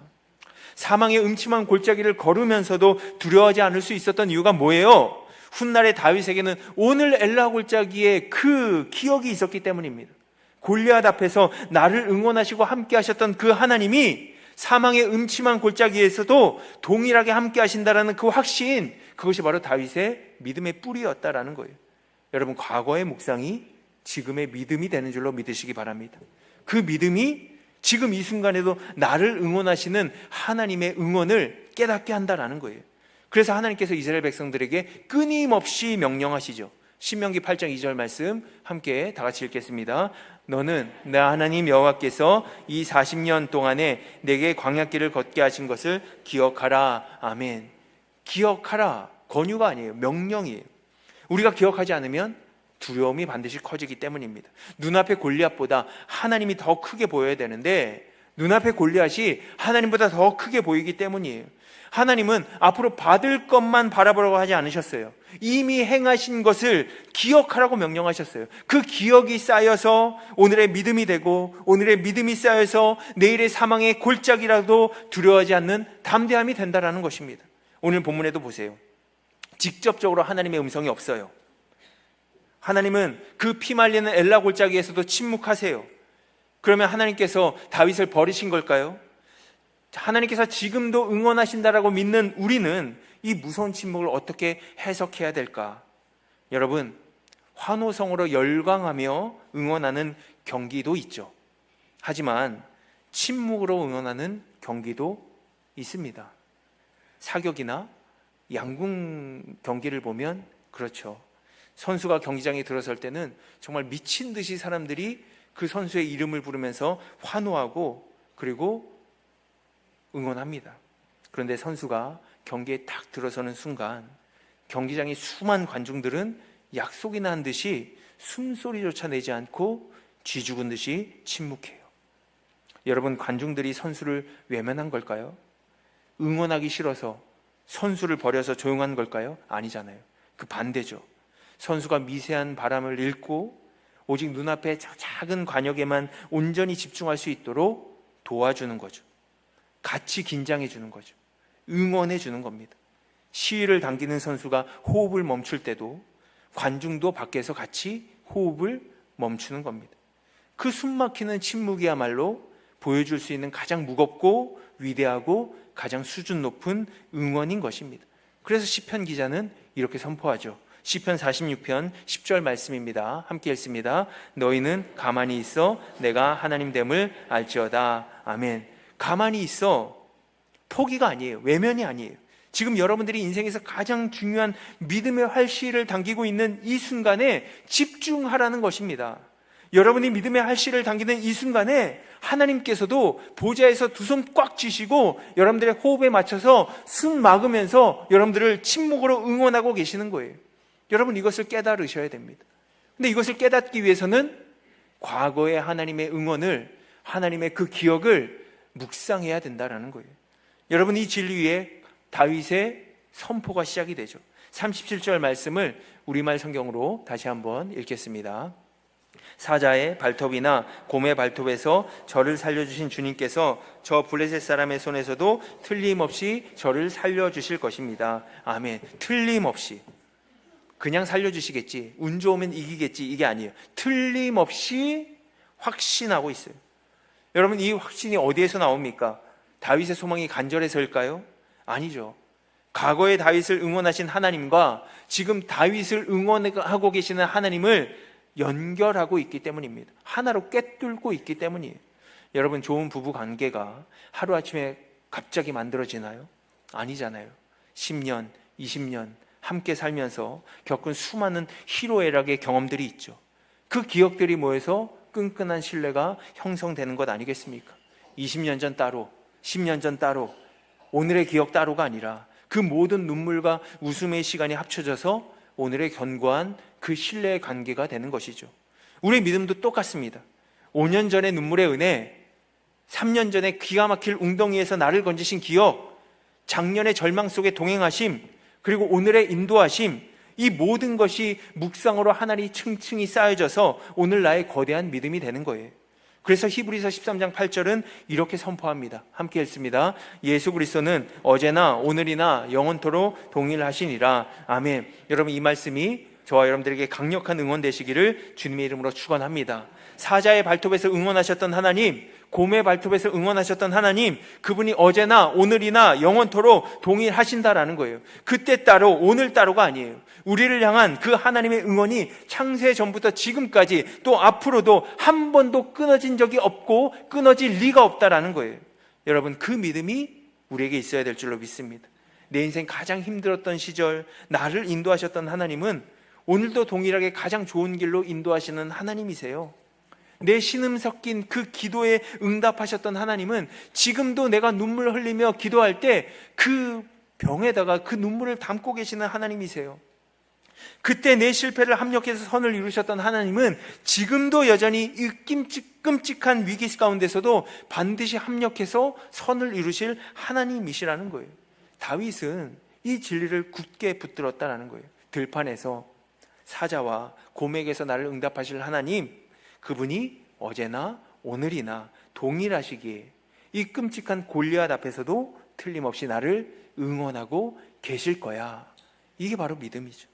사망의 음침한 골짜기를 걸으면서도 두려워하지 않을 수 있었던 이유가 뭐예요? 훗날의 다윗에게는 오늘 엘라 골짜기에 그 기억이 있었기 때문입니다. 골리앗 앞에서 나를 응원하시고 함께 하셨던 그 하나님이 사망의 음침한 골짜기에서도 동일하게 함께 하신다라는 그 확신, 그것이 바로 다윗의 믿음의 뿌리였다라는 거예요. 여러분, 과거의 묵상이 지금의 믿음이 되는 줄로 믿으시기 바랍니다. 그 믿음이 지금 이 순간에도 나를 응원하시는 하나님의 응원을 깨닫게 한다라는 거예요. 그래서 하나님께서 이스라엘 백성들에게 끊임없이 명령하시죠. 신명기 8장 2절 말씀 함께 다 같이 읽겠습니다. 너는 내 하나님 여호와께서 이 40년 동안에 내게 광야길을 걷게 하신 것을 기억하라. 아멘. 기억하라. 권유가 아니에요. 명령이에요. 우리가 기억하지 않으면 두려움이 반드시 커지기 때문입니다. 눈앞의 골리앗보다 하나님이 더 크게 보여야 되는데 눈앞의 골리앗이 하나님보다 더 크게 보이기 때문이에요. 하나님은 앞으로 받을 것만 바라보라고 하지 않으셨어요. 이미 행하신 것을 기억하라고 명령하셨어요. 그 기억이 쌓여서 오늘의 믿음이 되고 오늘의 믿음이 쌓여서 내일의 사망의 골짜기라도 두려워하지 않는 담대함이 된다라는 것입니다. 오늘 본문에도 보세요. 직접적으로 하나님의 음성이 없어요. 하나님은 그 피말리는 엘라 골짜기에서도 침묵하세요. 그러면 하나님께서 다윗을 버리신 걸까요? 하나님께서 지금도 응원하신다라고 믿는 우리는 이 무서운 침묵을 어떻게 해석해야 될까? 여러분, 환호성으로 열광하며 응원하는 경기도 있죠. 하지만 침묵으로 응원하는 경기도 있습니다. 사격이나 양궁 경기를 보면 그렇죠. 선수가 경기장에 들어설 때는 정말 미친 듯이 사람들이 그 선수의 이름을 부르면서 환호하고 그리고 응원합니다. 그런데 선수가 경기에 딱 들어서는 순간 경기장의 수많은 관중들은 약속이나 한 듯이 숨소리조차 내지 않고 쥐 죽은 듯이 침묵해요. 여러분, 관중들이 선수를 외면한 걸까요? 응원하기 싫어서 선수를 버려서 조용한 걸까요? 아니잖아요. 그 반대죠. 선수가 미세한 바람을 읽고 오직 눈앞에 작은 관역에만 온전히 집중할 수 있도록 도와주는 거죠. 같이 긴장해 주는 거죠. 응원해 주는 겁니다. 시위를 당기는 선수가 호흡을 멈출 때도 관중도 밖에서 같이 호흡을 멈추는 겁니다. 그 숨막히는 침묵이야말로 보여줄 수 있는 가장 무겁고 위대하고 가장 수준 높은 응원인 것입니다. 그래서 시편 기자는 이렇게 선포하죠. 시편 46편 10절 말씀입니다. 함께 읽습니다. 너희는 가만히 있어 내가 하나님 됨을 알지어다. 아멘. 가만히 있어. 포기가 아니에요. 외면이 아니에요. 지금 여러분들이 인생에서 가장 중요한 믿음의 활시를 당기고 있는 이 순간에 집중하라는 것입니다. 여러분이 믿음의 활시를 당기는 이 순간에 하나님께서도 보좌에서 두 손 꽉 쥐시고 여러분들의 호흡에 맞춰서 숨 막으면서 여러분들을 침묵으로 응원하고 계시는 거예요. 여러분, 이것을 깨달으셔야 됩니다. 근데 이것을 깨닫기 위해서는 과거의 하나님의 응원을, 하나님의 그 기억을 묵상해야 된다는 거예요. 여러분, 이 진리 위에 다윗의 선포가 시작이 되죠. 37절 말씀을 우리말 성경으로 다시 한번 읽겠습니다. 사자의 발톱이나 곰의 발톱에서 저를 살려주신 주님께서 저 블레셋 사람의 손에서도 틀림없이 저를 살려주실 것입니다. 아멘. 틀림없이. 그냥 살려주시겠지, 운 좋으면 이기겠지, 이게 아니에요. 틀림없이 확신하고 있어요. 여러분, 이 확신이 어디에서 나옵니까? 다윗의 소망이 간절해서일까요? 아니죠. 과거의 다윗을 응원하신 하나님과 지금 다윗을 응원하고 계시는 하나님을 연결하고 있기 때문입니다. 하나로 꿰뚫고 있기 때문이에요. 여러분, 좋은 부부 관계가 하루아침에 갑자기 만들어지나요? 아니잖아요. 10년, 20년 함께 살면서 겪은 수많은 희로애락의 경험들이 있죠. 그 기억들이 모여서 끈끈한 신뢰가 형성되는 것 아니겠습니까? 20년 전 따로, 10년 전 따로, 오늘의 기억 따로가 아니라 그 모든 눈물과 웃음의 시간이 합쳐져서 오늘의 견고한 그 신뢰의 관계가 되는 것이죠. 우리의 믿음도 똑같습니다. 5년 전의 눈물의 은혜, 3년 전에 기가 막힐 웅덩이에서 나를 건지신 기억, 작년의 절망 속에 동행하심, 그리고 오늘의 인도하심, 이 모든 것이 묵상으로 하나님 층층이 쌓여져서 오늘 나의 거대한 믿음이 되는 거예요. 그래서 히브리서 13장 8절은 이렇게 선포합니다. 함께 읽습니다. 예수 그리스도는 어제나 오늘이나 영원토록 동일하시니라. 아멘. 여러분, 이 말씀이 저와 여러분들에게 강력한 응원 되시기를 주님의 이름으로 축원합니다. 사자의 발톱에서 응원하셨던 하나님, 곰의 발톱에서 응원하셨던 하나님, 그분이 어제나 오늘이나 영원토록 동일하신다라는 거예요. 그때 따로 오늘 따로가 아니에요. 우리를 향한 그 하나님의 응원이 창세 전부터 지금까지 또 앞으로도 한 번도 끊어진 적이 없고 끊어질 리가 없다라는 거예요. 여러분, 그 믿음이 우리에게 있어야 될 줄로 믿습니다. 내 인생 가장 힘들었던 시절 나를 인도하셨던 하나님은 오늘도 동일하게 가장 좋은 길로 인도하시는 하나님이세요. 내 신음 섞인 그 기도에 응답하셨던 하나님은 지금도 내가 눈물 흘리며 기도할 때 그 병에다가 그 눈물을 담고 계시는 하나님이세요. 그때 내 실패를 합력해서 선을 이루셨던 하나님은 지금도 여전히 이 끔찍한 위기 가운데서도 반드시 합력해서 선을 이루실 하나님이시라는 거예요. 다윗은 이 진리를 굳게 붙들었다라는 거예요. 들판에서 사자와 곰에게서 나를 응답하실 하나님, 그분이 어제나 오늘이나 동일하시기에 이 끔찍한 골리앗 앞에서도 틀림없이 나를 응원하고 계실 거야. 이게 바로 믿음이죠.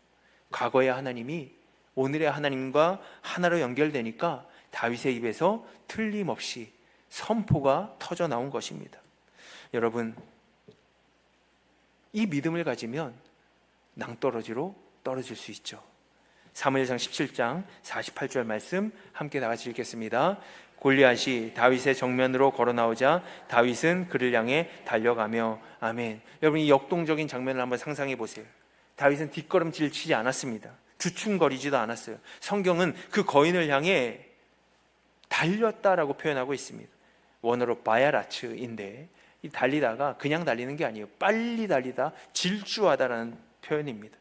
과거의 하나님이 오늘의 하나님과 하나로 연결되니까 다윗의 입에서 틀림없이 선포가 터져 나온 것입니다. 여러분, 이 믿음을 가지면 낭떠러지로 떨어질 수 있죠. 사무엘상 17장 48절 말씀 함께 다 같이 읽겠습니다. 골리앗이 다윗의 정면으로 걸어 나오자 다윗은 그를 향해 달려가며. 아멘. 여러분, 이 역동적인 장면을 한번 상상해 보세요. 다윗은 뒷걸음질 치지 않았습니다. 주춤거리지도 않았어요. 성경은 그 거인을 향해 달렸다라고 표현하고 있습니다. 원어로 바야라츠인데, 이 달리다가 그냥 달리는 게 아니에요. 빨리 달리다, 질주하다라는 표현입니다.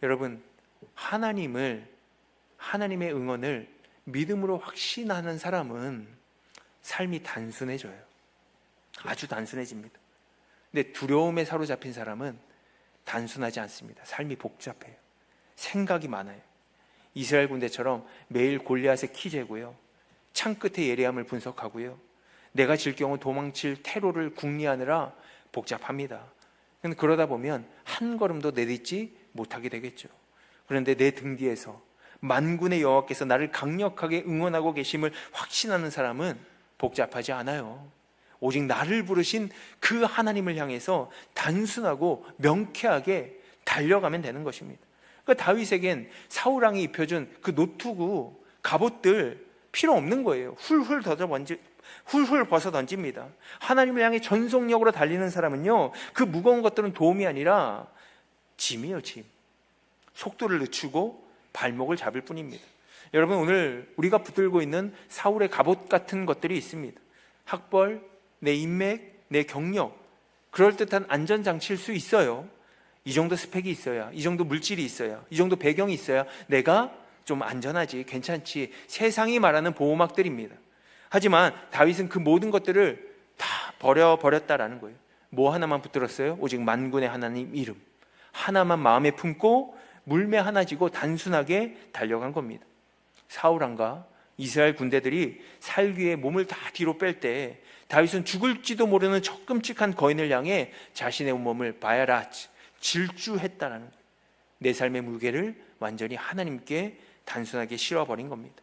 여러분, 하나님의 응원을 믿음으로 확신하는 사람은 삶이 단순해져요. 아주 단순해집니다. 근데 두려움에 사로잡힌 사람은 단순하지 않습니다. 삶이 복잡해요. 생각이 많아요. 이스라엘 군대처럼 매일 골리앗의 키 재고요, 창 끝에 예리함을 분석하고요, 내가 질 경우 도망칠 테러를 궁리하느라 복잡합니다. 그러다 보면 한 걸음도 내딛지 못하게 되겠죠. 그런데 내 등 뒤에서 만군의 여호와께서 나를 강력하게 응원하고 계심을 확신하는 사람은 복잡하지 않아요. 오직 나를 부르신 그 하나님을 향해서 단순하고 명쾌하게 달려가면 되는 것입니다. 그러니까 다윗에겐 사울왕이 입혀준 그 노투구 갑옷들 필요 없는 거예요. 훌훌 벗어 던집니다. 하나님을 향해 전속력으로 달리는 사람은요, 그 무거운 것들은 도움이 아니라 짐이에요, 짐. 속도를 늦추고 발목을 잡을 뿐입니다. 여러분, 오늘 우리가 붙들고 있는 사울의 갑옷 같은 것들이 있습니다. 학벌, 내 인맥, 내 경력, 그럴듯한 안전장치일 수 있어요. 이 정도 스펙이 있어야, 이 정도 물질이 있어야, 이 정도 배경이 있어야 내가 좀 안전하지, 괜찮지, 세상이 말하는 보호막들입니다. 하지만 다윗은 그 모든 것들을 다 버렸다라는 거예요. 뭐 하나만 붙들었어요? 오직 만군의 하나님 이름 하나만 마음에 품고 물매 하나 지고 단순하게 달려간 겁니다. 사울왕과 이스라엘 군대들이 살귀에 몸을 다 뒤로 뺄 때 다윗은 죽을지도 모르는 저 끔찍한 거인을 향해 자신의 몸을 바야라 질주했다라는 거예요. 내 삶의 무게를 완전히 하나님께 단순하게 실어버린 겁니다.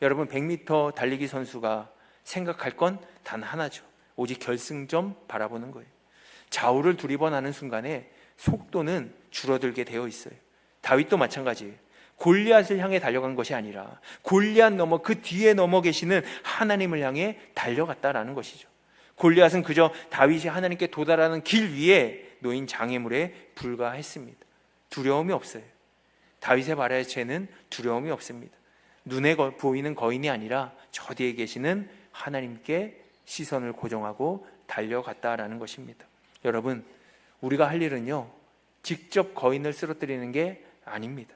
여러분, 100m 달리기 선수가 생각할 건 단 하나죠. 오직 결승점 바라보는 거예요. 좌우를 두리번하는 순간에 속도는 줄어들게 되어 있어요. 다윗도 마찬가지예요. 골리앗을 향해 달려간 것이 아니라 골리앗 넘어 그 뒤에 넘어 계시는 하나님을 향해 달려갔다라는 것이죠. 골리앗은 그저 다윗이 하나님께 도달하는 길 위에 놓인 장애물에 불과했습니다. 두려움이 없어요. 다윗의 발야채는 두려움이 없습니다. 눈에 보이는 거인이 아니라 저 뒤에 계시는 하나님께 시선을 고정하고 달려갔다라는 것입니다. 여러분, 우리가 할 일은요, 직접 거인을 쓰러뜨리는 게 아닙니다.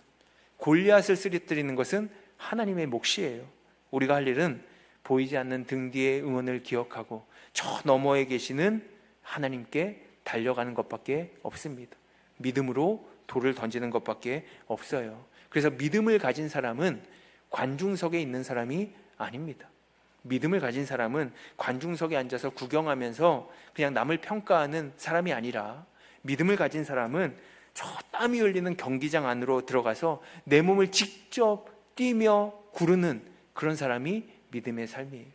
골리앗을 쓰러뜨리는 것은 하나님의 몫이에요. 우리가 할 일은 보이지 않는 등 뒤의 응원을 기억하고 저 너머에 계시는 하나님께 달려가는 것밖에 없습니다. 믿음으로 돌을 던지는 것밖에 없어요. 그래서 믿음을 가진 사람은 관중석에 있는 사람이 아닙니다. 믿음을 가진 사람은 관중석에 앉아서 구경하면서 그냥 남을 평가하는 사람이 아니라, 믿음을 가진 사람은 저 땀이 흘리는 경기장 안으로 들어가서 내 몸을 직접 뛰며 구르는 그런 사람이 믿음의 삶이에요.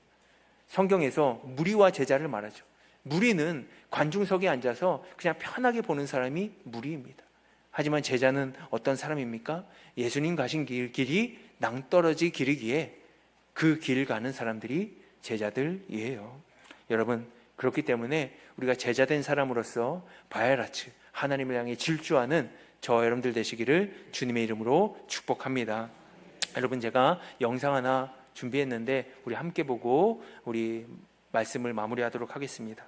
성경에서 무리와 제자를 말하죠. 무리는 관중석에 앉아서 그냥 편하게 보는 사람이 무리입니다. 하지만 제자는 어떤 사람입니까? 예수님 가신 길이 낭떠러지 길이기에 그 길 가는 사람들이 제자들이에요. 여러분, 그렇기 때문에 우리가 제자된 사람으로서 바야라츠, 하나님을 향해 질주하는 저 여러분들 되시기를 주님의 이름으로 축복합니다. 여러분, 제가 영상 하나 준비했는데 우리 함께 보고 우리 말씀을 마무리하도록 하겠습니다.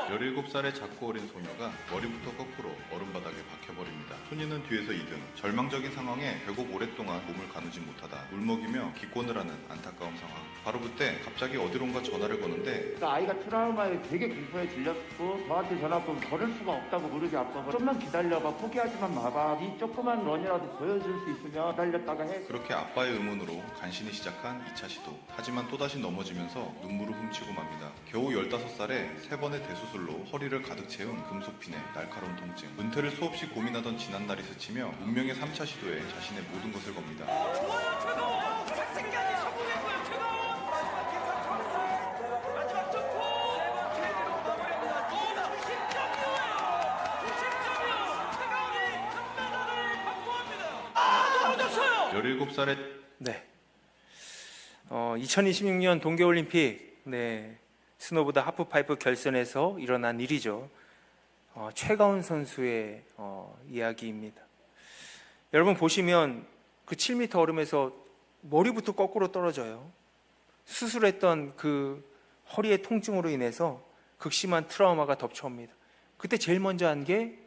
17살의 작고 어린 소녀가 머리부터 거꾸로 얼음바닥에 박혀버립니다. 소녀는 뒤에서 2등. 절망적인 상황에 결국 오랫동안 몸을 가누지 못하다 울먹이며 기권을 하는 안타까운 상황. 바로 그때 갑자기 어디론가 전화를 거는데 그러니까 아이가 트라우마에 되게 공포에 질렸고 저한테 전화 끊고 걸을 수가 없다고 무릎이 아파서 좀만 기다려봐, 포기하지만 마봐, 네 조그만 런이라도 보여줄 수 있으면 기다렸다가 해. 그렇게 아빠의 의문으로 간신히 시작한 2차 시도. 하지만 또다시 넘어지면서 눈물을 훔치고 맙니다. 겨우 15살에 3번의 대수술로 허리를 가득 채운 금속핀에 날카로운 통증. 은퇴를 수없이 고민하던 지난날이 스치며 운명의 3차 시도에 자신의 모든 것을 겁니다. 아, 17살에 네. 2026년 동계올림픽, 스노보드 하프파이프 결선에서 일어난 일이죠. 최가운 선수의 이야기입니다. 여러분 보시면 그 7m 얼음에서 머리부터 거꾸로 떨어져요. 수술했던 그 허리의 통증으로 인해서 극심한 트라우마가 덮쳐옵니다. 그때 제일 먼저 한 게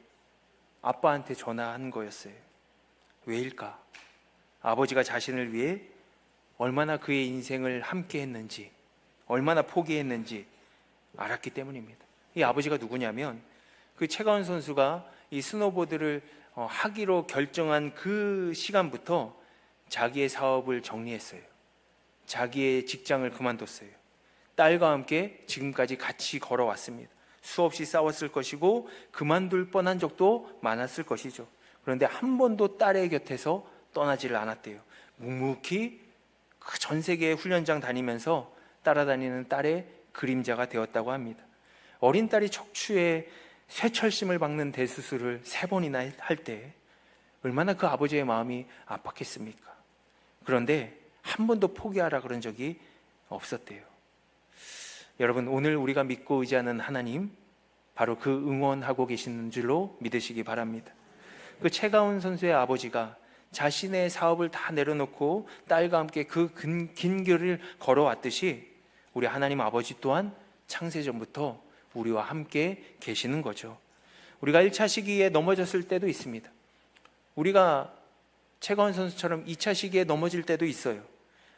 아빠한테 전화한 거였어요. 왜일까? 아버지가 자신을 위해 얼마나 그의 인생을 함께 했는지, 얼마나 포기했는지 알았기 때문입니다. 이 아버지가 누구냐면 그 최가운 선수가 이 스노보드를 하기로 결정한 그 시간부터 자기의 사업을 정리했어요. 자기의 직장을 그만뒀어요. 딸과 함께 지금까지 같이 걸어왔습니다. 수없이 싸웠을 것이고 그만둘 뻔한 적도 많았을 것이죠. 그런데 한 번도 딸의 곁에서 떠나지를 않았대요. 묵묵히 그 전 세계 훈련장 다니면서 따라다니는 딸의 그림자가 되었다고 합니다. 어린 딸이 척추에 쇠철심을 박는 대수술을 3번이나 할 때 얼마나 그 아버지의 마음이 아팠겠습니까? 그런데 한 번도 포기하라 그런 적이 없었대요. 여러분, 오늘 우리가 믿고 의지하는 하나님, 바로 그 응원하고 계시는 줄로 믿으시기 바랍니다. 그 최가운 선수의 아버지가 자신의 사업을 다 내려놓고 딸과 함께 그 긴 길을 걸어왔듯이 우리 하나님 아버지 또한 창세전부터 우리와 함께 계시는 거죠. 우리가 1차 시기에 넘어졌을 때도 있습니다. 우리가 최가운 선수처럼 2차 시기에 넘어질 때도 있어요.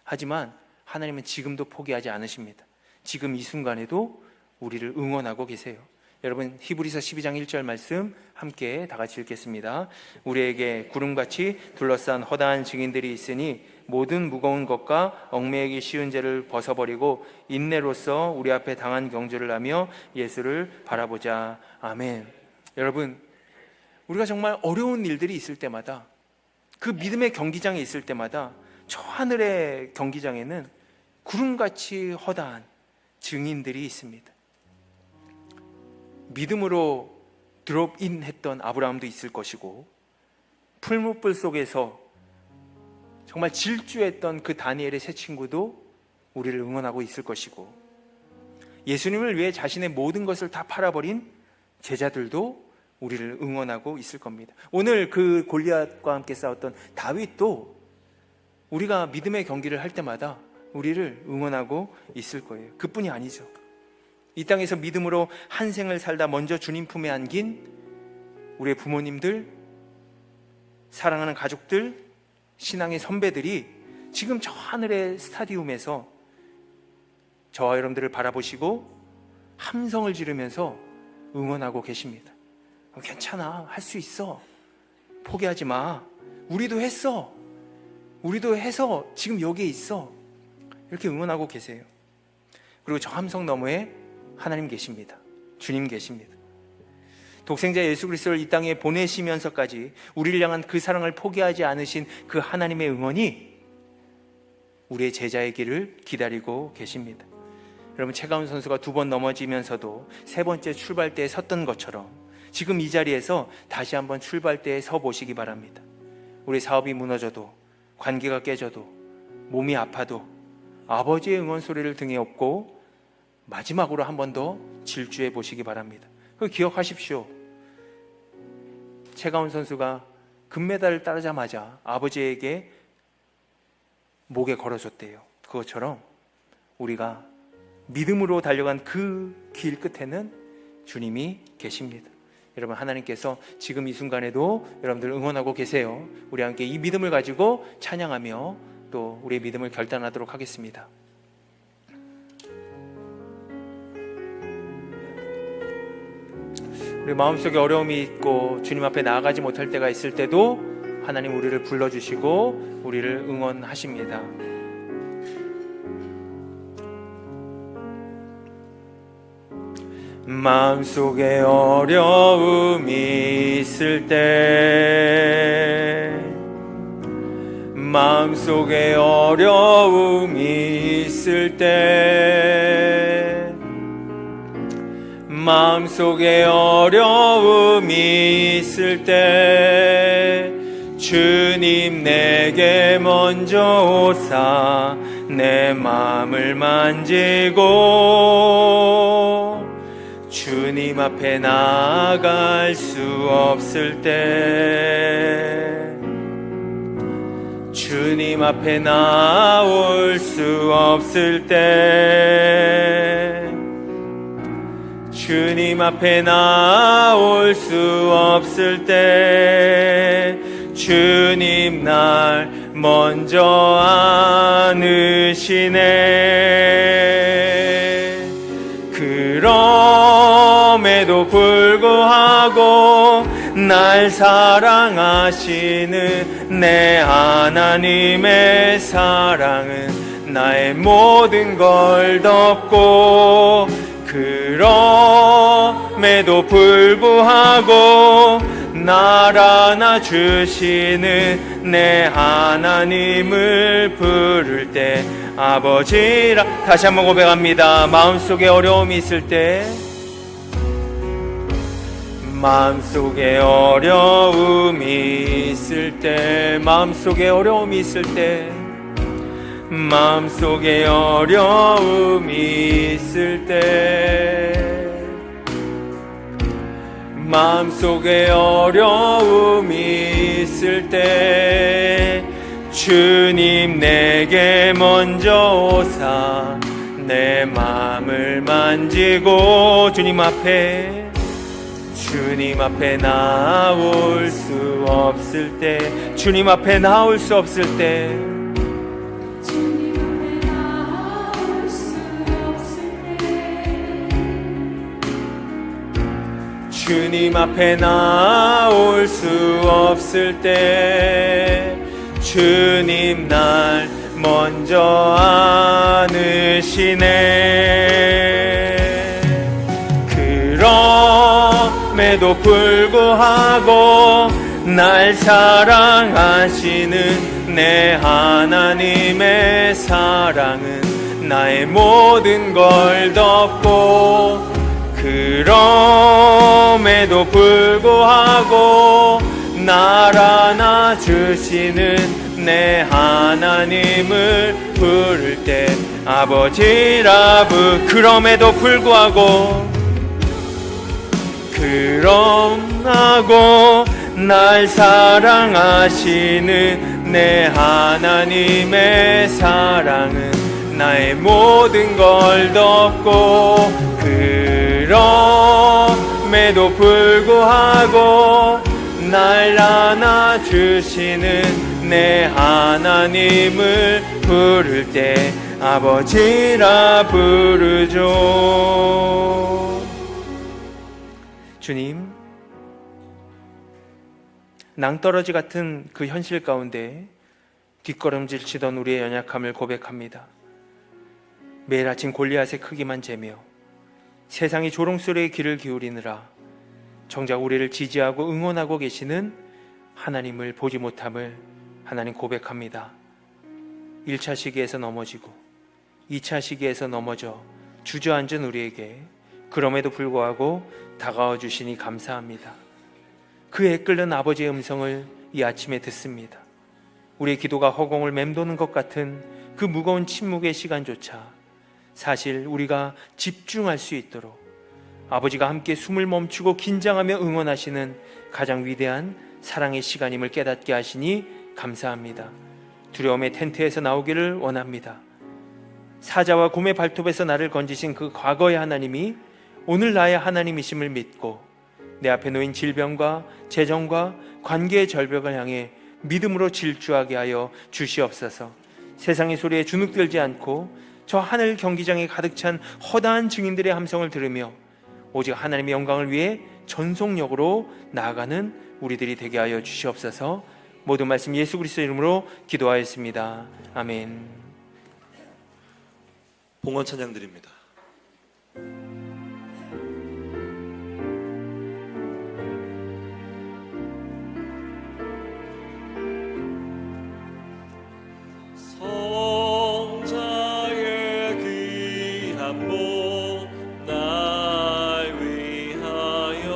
하지만 하나님은 지금도 포기하지 않으십니다. 지금 이 순간에도 우리를 응원하고 계세요. 여러분 히브리서 12장 1절 말씀 함께 다 같이 읽겠습니다. 우리에게 구름같이 둘러싼 허다한 증인들이 있으니 모든 무거운 것과 얽매이기 쉬운 죄를 벗어버리고 인내로써 우리 앞에 당한 경주를 하며 예수를 바라보자. 아멘. 여러분, 우리가 정말 어려운 일들이 있을 때마다, 그 믿음의 경기장에 있을 때마다 저 하늘의 경기장에는 구름같이 허다한 증인들이 있습니다. 믿음으로 드롭인 했던 아브라함도 있을 것이고, 풀무불 속에서 정말 질주했던 그 다니엘의 세 친구도 우리를 응원하고 있을 것이고, 예수님을 위해 자신의 모든 것을 다 팔아버린 제자들도 우리를 응원하고 있을 겁니다. 오늘 그 골리앗과 함께 싸웠던 다윗도 우리가 믿음의 경기를 할 때마다 우리를 응원하고 있을 거예요. 그뿐이 아니죠. 이 땅에서 믿음으로 한 생을 살다 먼저 주님 품에 안긴 우리의 부모님들, 사랑하는 가족들, 신앙의 선배들이 지금 저 하늘의 스타디움에서 저와 여러분들을 바라보시고 함성을 지르면서 응원하고 계십니다. 괜찮아, 할 수 있어, 포기하지 마, 우리도 했어, 우리도 해서 지금 여기에 있어, 이렇게 응원하고 계세요. 그리고 저 함성 너머에 하나님 계십니다. 주님 계십니다. 독생자 예수 그리스도를 이 땅에 보내시면서까지 우리를 향한 그 사랑을 포기하지 않으신 그 하나님의 응원이 우리의 제자의 길을 기다리고 계십니다. 여러분, 최가운 선수가 2번 넘어지면서도 3번째 출발대에 섰던 것처럼 지금 이 자리에서 다시 한번 출발대에 서 보시기 바랍니다. 우리 사업이 무너져도, 관계가 깨져도, 몸이 아파도 아버지의 응원 소리를 등에 업고 마지막으로 한 번 더 질주해 보시기 바랍니다. 기억하십시오. 최가운 선수가 금메달을 따자마자 아버지에게 목에 걸어줬대요. 그것처럼 우리가 믿음으로 달려간 그 길 끝에는 주님이 계십니다. 여러분, 하나님께서 지금 이 순간에도 여러분들 응원하고 계세요. 우리 함께 이 믿음을 가지고 찬양하며 또 우리의 믿음을 결단하도록 하겠습니다. 우리 마음속에 어려움이 있고 주님 앞에 나아가지 못할 때가 있을 때도 하나님 우리를 불러주시고 우리를 응원하십니다. 마음속에 어려움이 있을 때, 마음속에 어려움이 있을 때, 마음속에 어려움이 있을 때 주님 내게 먼저 오사 내 마음을 만지고 주님 앞에 나아갈 수 없을 때, 주님 앞에 나올 수 없을 때, 주님 앞에 나올 수 없을 때 주님 날 먼저 안으시네. 그럼에도 불구하고 날 사랑하시는 내 하나님의 사랑은 나의 모든 걸 덮고, 그럼에도 불구하고 날 안아주시는 내 하나님을 부를 때 아버지라. 다시 한번 고백합니다. 마음속에 어려움이 있을 때, 마음속에 어려움이 있을 때, 마음속에 어려움이 있을 때, 마음속에 어려움이 있을 때, 마음속에 어려움이 있을 때 주님 내게 먼저 오사 내 마음을 만지고 주님 앞에 나올 수 없을 때, 주님 앞에 나올 수 없을 때, 주님 앞에 나올 수 없을 때 주님 날 먼저 안으시네. 그럼에도 불구하고 날 사랑하시는 내 하나님의 사랑은 나의 모든 걸 덮고, 그럼에도 불구하고 날 안아주시는 내 하나님을 부를 때 아버지라 그럼에도 불구하고 날 사랑하시는 내 하나님의 사랑은 나의 모든 걸 덮고, 그럼에도 불구하고 날 안아주시는 내 하나님을 부를 때 아버지라 부르죠. 주님, 낭떠러지 같은 그 현실 가운데 뒷걸음질 치던 우리의 연약함을 고백합니다. 매일 아침 골리앗의 크기만 재며 세상이 조롱소리에 귀를 기울이느라 정작 우리를 지지하고 응원하고 계시는 하나님을 보지 못함을 하나님 고백합니다. 1차 시기에서 넘어지고 2차 시기에서 넘어져 주저앉은 우리에게 그럼에도 불구하고 다가와 주시니 감사합니다. 그 애끓는 아버지의 음성을 이 아침에 듣습니다. 우리의 기도가 허공을 맴도는 것 같은 그 무거운 침묵의 시간조차 사실 우리가 집중할 수 있도록 아버지가 함께 숨을 멈추고 긴장하며 응원하시는 가장 위대한 사랑의 시간임을 깨닫게 하시니 감사합니다. 두려움의 텐트에서 나오기를 원합니다. 사자와 곰의 발톱에서 나를 건지신 그 과거의 하나님이 오늘 나의 하나님이심을 믿고 내 앞에 놓인 질병과 재정과 관계의 절벽을 향해 믿음으로 질주하게 하여 주시옵소서. 세상의 소리에 주눅들지 않고 저 하늘 경기장에 가득 찬 허다한 증인들의 함성을 들으며 오직 하나님의 영광을 위해 전속력으로 나아가는 우리들이 되게 하여 주시옵소서. 모든 말씀 예수 그리스도 이름으로 기도하였습니다. 아멘. 봉헌 찬양 드립니다. 성자의 귀한 몸 날 위하여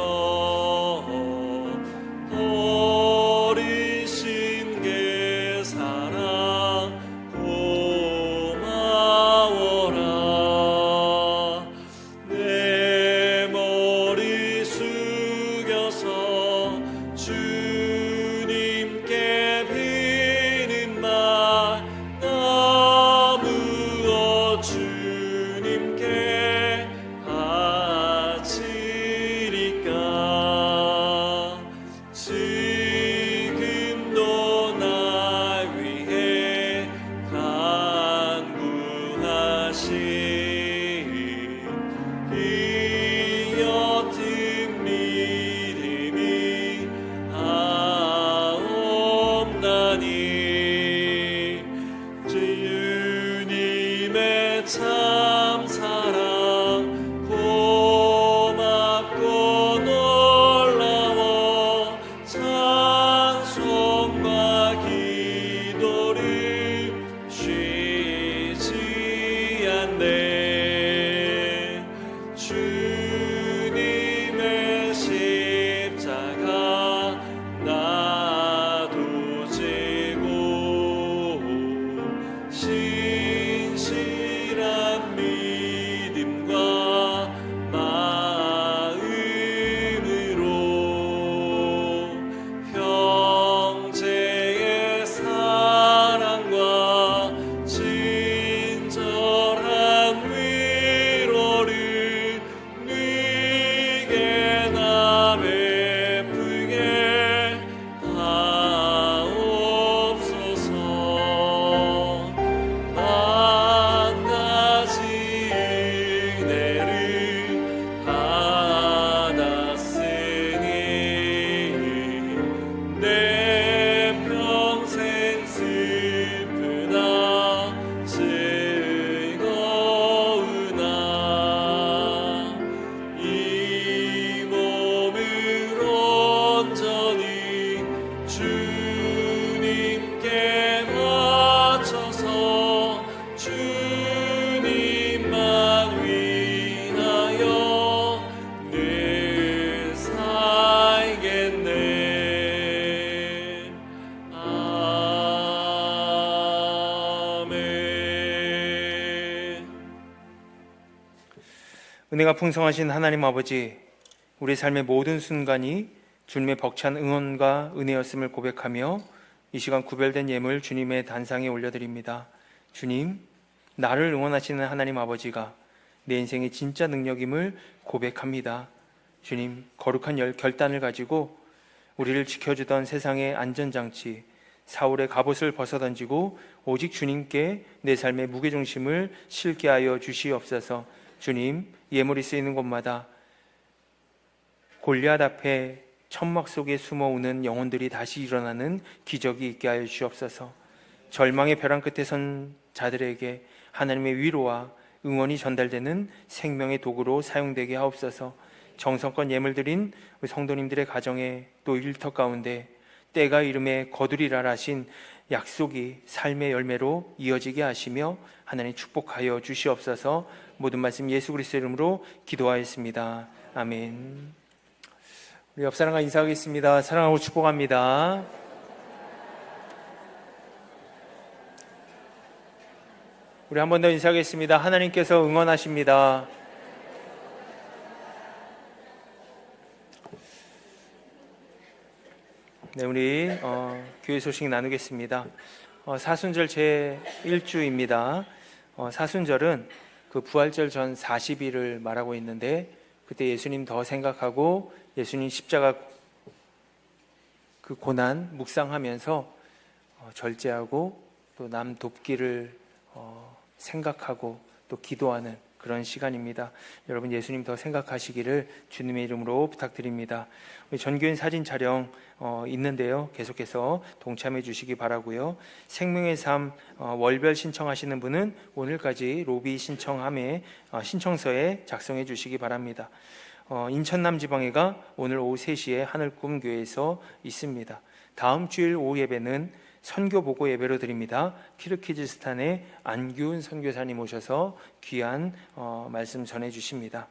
버리신 게 사랑 고마워라. 은혜가 풍성하신 하나님 아버지, 우리 삶의 모든 순간이 주님의 벅찬 응원과 은혜였음을 고백하며 이 시간 구별된 예물 주님의 단상에 올려드립니다. 주님, 나를 응원하시는 하나님 아버지가 내 인생의 진짜 능력임을 고백합니다. 주님, 거룩한 결단을 가지고 우리를 지켜주던 세상의 안전장치, 사울의 갑옷을 벗어던지고 오직 주님께 내 삶의 무게중심을 실게 하여 주시옵소서. 주님, 예물이 쓰이는 곳마다 골리앗 앞에 천막 속에 숨어 우는 영혼들이 다시 일어나는 기적이 있게 하여 주시옵소서. 절망의 벼랑 끝에 선 자들에게 하나님의 위로와 응원이 전달되는 생명의 도구로 사용되게 하옵소서. 정성껏 예물 드린 성도님들의 가정에 또 일터 가운데 때가 이름에 거두리라 하신 약속이 삶의 열매로 이어지게 하시며 하나님 축복하여 주시옵소서. 모든 말씀 예수 그리스도의 이름으로 기도하였습니다. 아멘. 우리 옆 사람과 인사하겠습니다. 사랑하고 축복합니다. 우리 한 번 더 인사하겠습니다. 하나님께서 응원하십니다. 네, 우리 교회 소식 나누겠습니다. 사순절 제 1주입니다. 사순절은 그 부활절 전 40일을 말하고 있는데 그때 예수님 더 생각하고 예수님 십자가 그 고난 묵상하면서 절제하고 또 남 돕기를 생각하고 또 기도하는 그런 시간입니다. 여러분 예수님 더 생각하시기를 주님의 이름으로 부탁드립니다. 우리 전교인 사진 촬영 있는데요. 계속해서 동참해 주시기 바라고요. 생명의 삶 월별 신청하시는 분은 오늘까지 로비 신청서에 작성해 주시기 바랍니다. 인천남지방회가 오늘 오후 3시에 하늘꿈교회에서 있습니다. 다음 주일 오후 예배는 선교 보고 예배로 드립니다. 키르기즈스탄의 안규은 선교사님 오셔서 귀한 말씀 전해주십니다.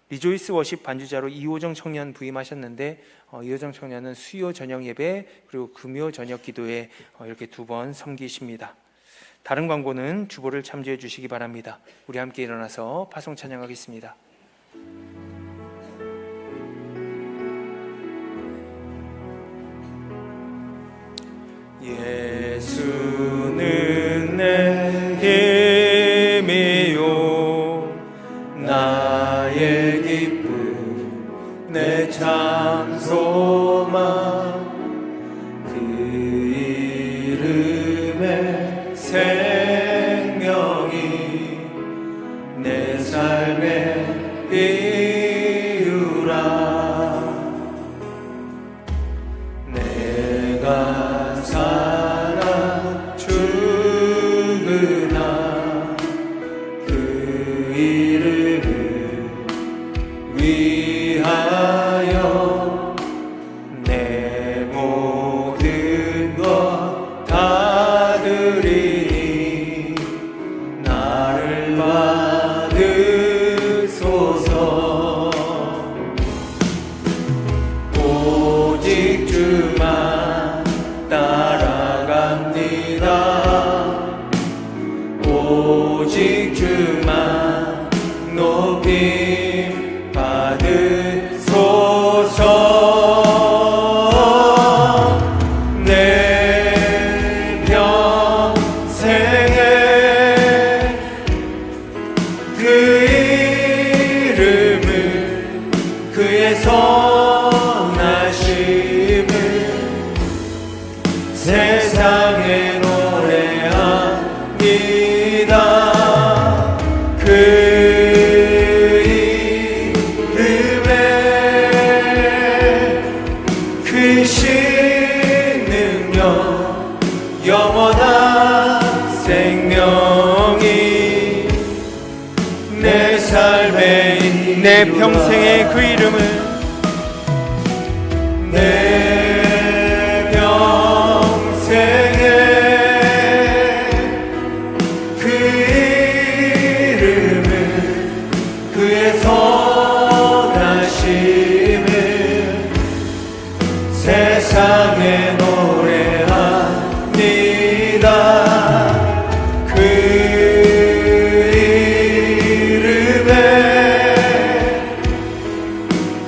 리조이스 워십 반주자로 이호정 청년 부임하셨는데 이호정 청년은 수요 저녁 예배 그리고 금요 저녁 기도에 이렇게 2번 섬기십니다. 다른 광고는 주보를 참조해 주시기 바랍니다. 우리 함께 일어나서 파송 찬양하겠습니다. 예수는 내 힘이요 나의 기쁨 내 참 소망 그 이름의 생명이 내 삶의 이유라 내가 살아 죽으나 그 이름을 위하여 내 모든 것 다 드리니 나를 받으소서 오직 주만 따라갑니다. 오직 주만 높임 받으소서 내 평생에 그 이름을 그의 선하심을 세상에 노래합니다. 그 이름에 크신 능력 영원한 생명이 내 삶에 내 평생의 그 이름을 내 평생에 그 이름을 그의 선하심을 세상에 노래합니다. 그 이름에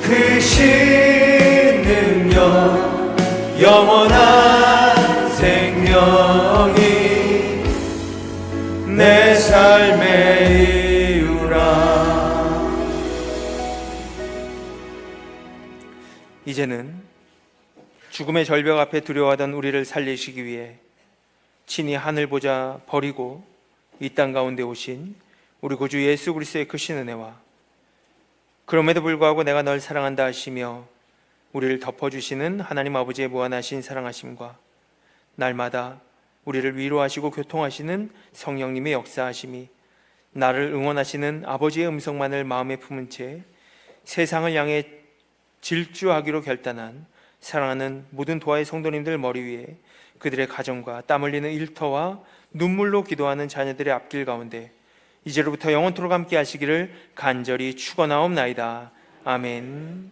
크신 능력 영원한 생명이 내 삶의 이유라. 이제는 죽음의 절벽 앞에 두려워하던 우리를 살리시기 위해 친히 하늘 보자 버리고 이 땅 가운데 오신 우리 구주 예수 그리스도의 크신 은혜와 그럼에도 불구하고 내가 널 사랑한다 하시며 우리를 덮어주시는 하나님 아버지의 무한하신 사랑하심과 날마다 우리를 위로하시고 교통하시는 성령님의 역사하심이 나를 응원하시는 아버지의 음성만을 마음에 품은 채 세상을 향해 질주하기로 결단한 사랑하는 모든 도화의 성도님들 머리 위에 그들의 가정과 땀 흘리는 일터와 눈물로 기도하는 자녀들의 앞길 가운데 이제로부터 영원토록 함께 하시기를 간절히 축원하옵나이다. 아멘.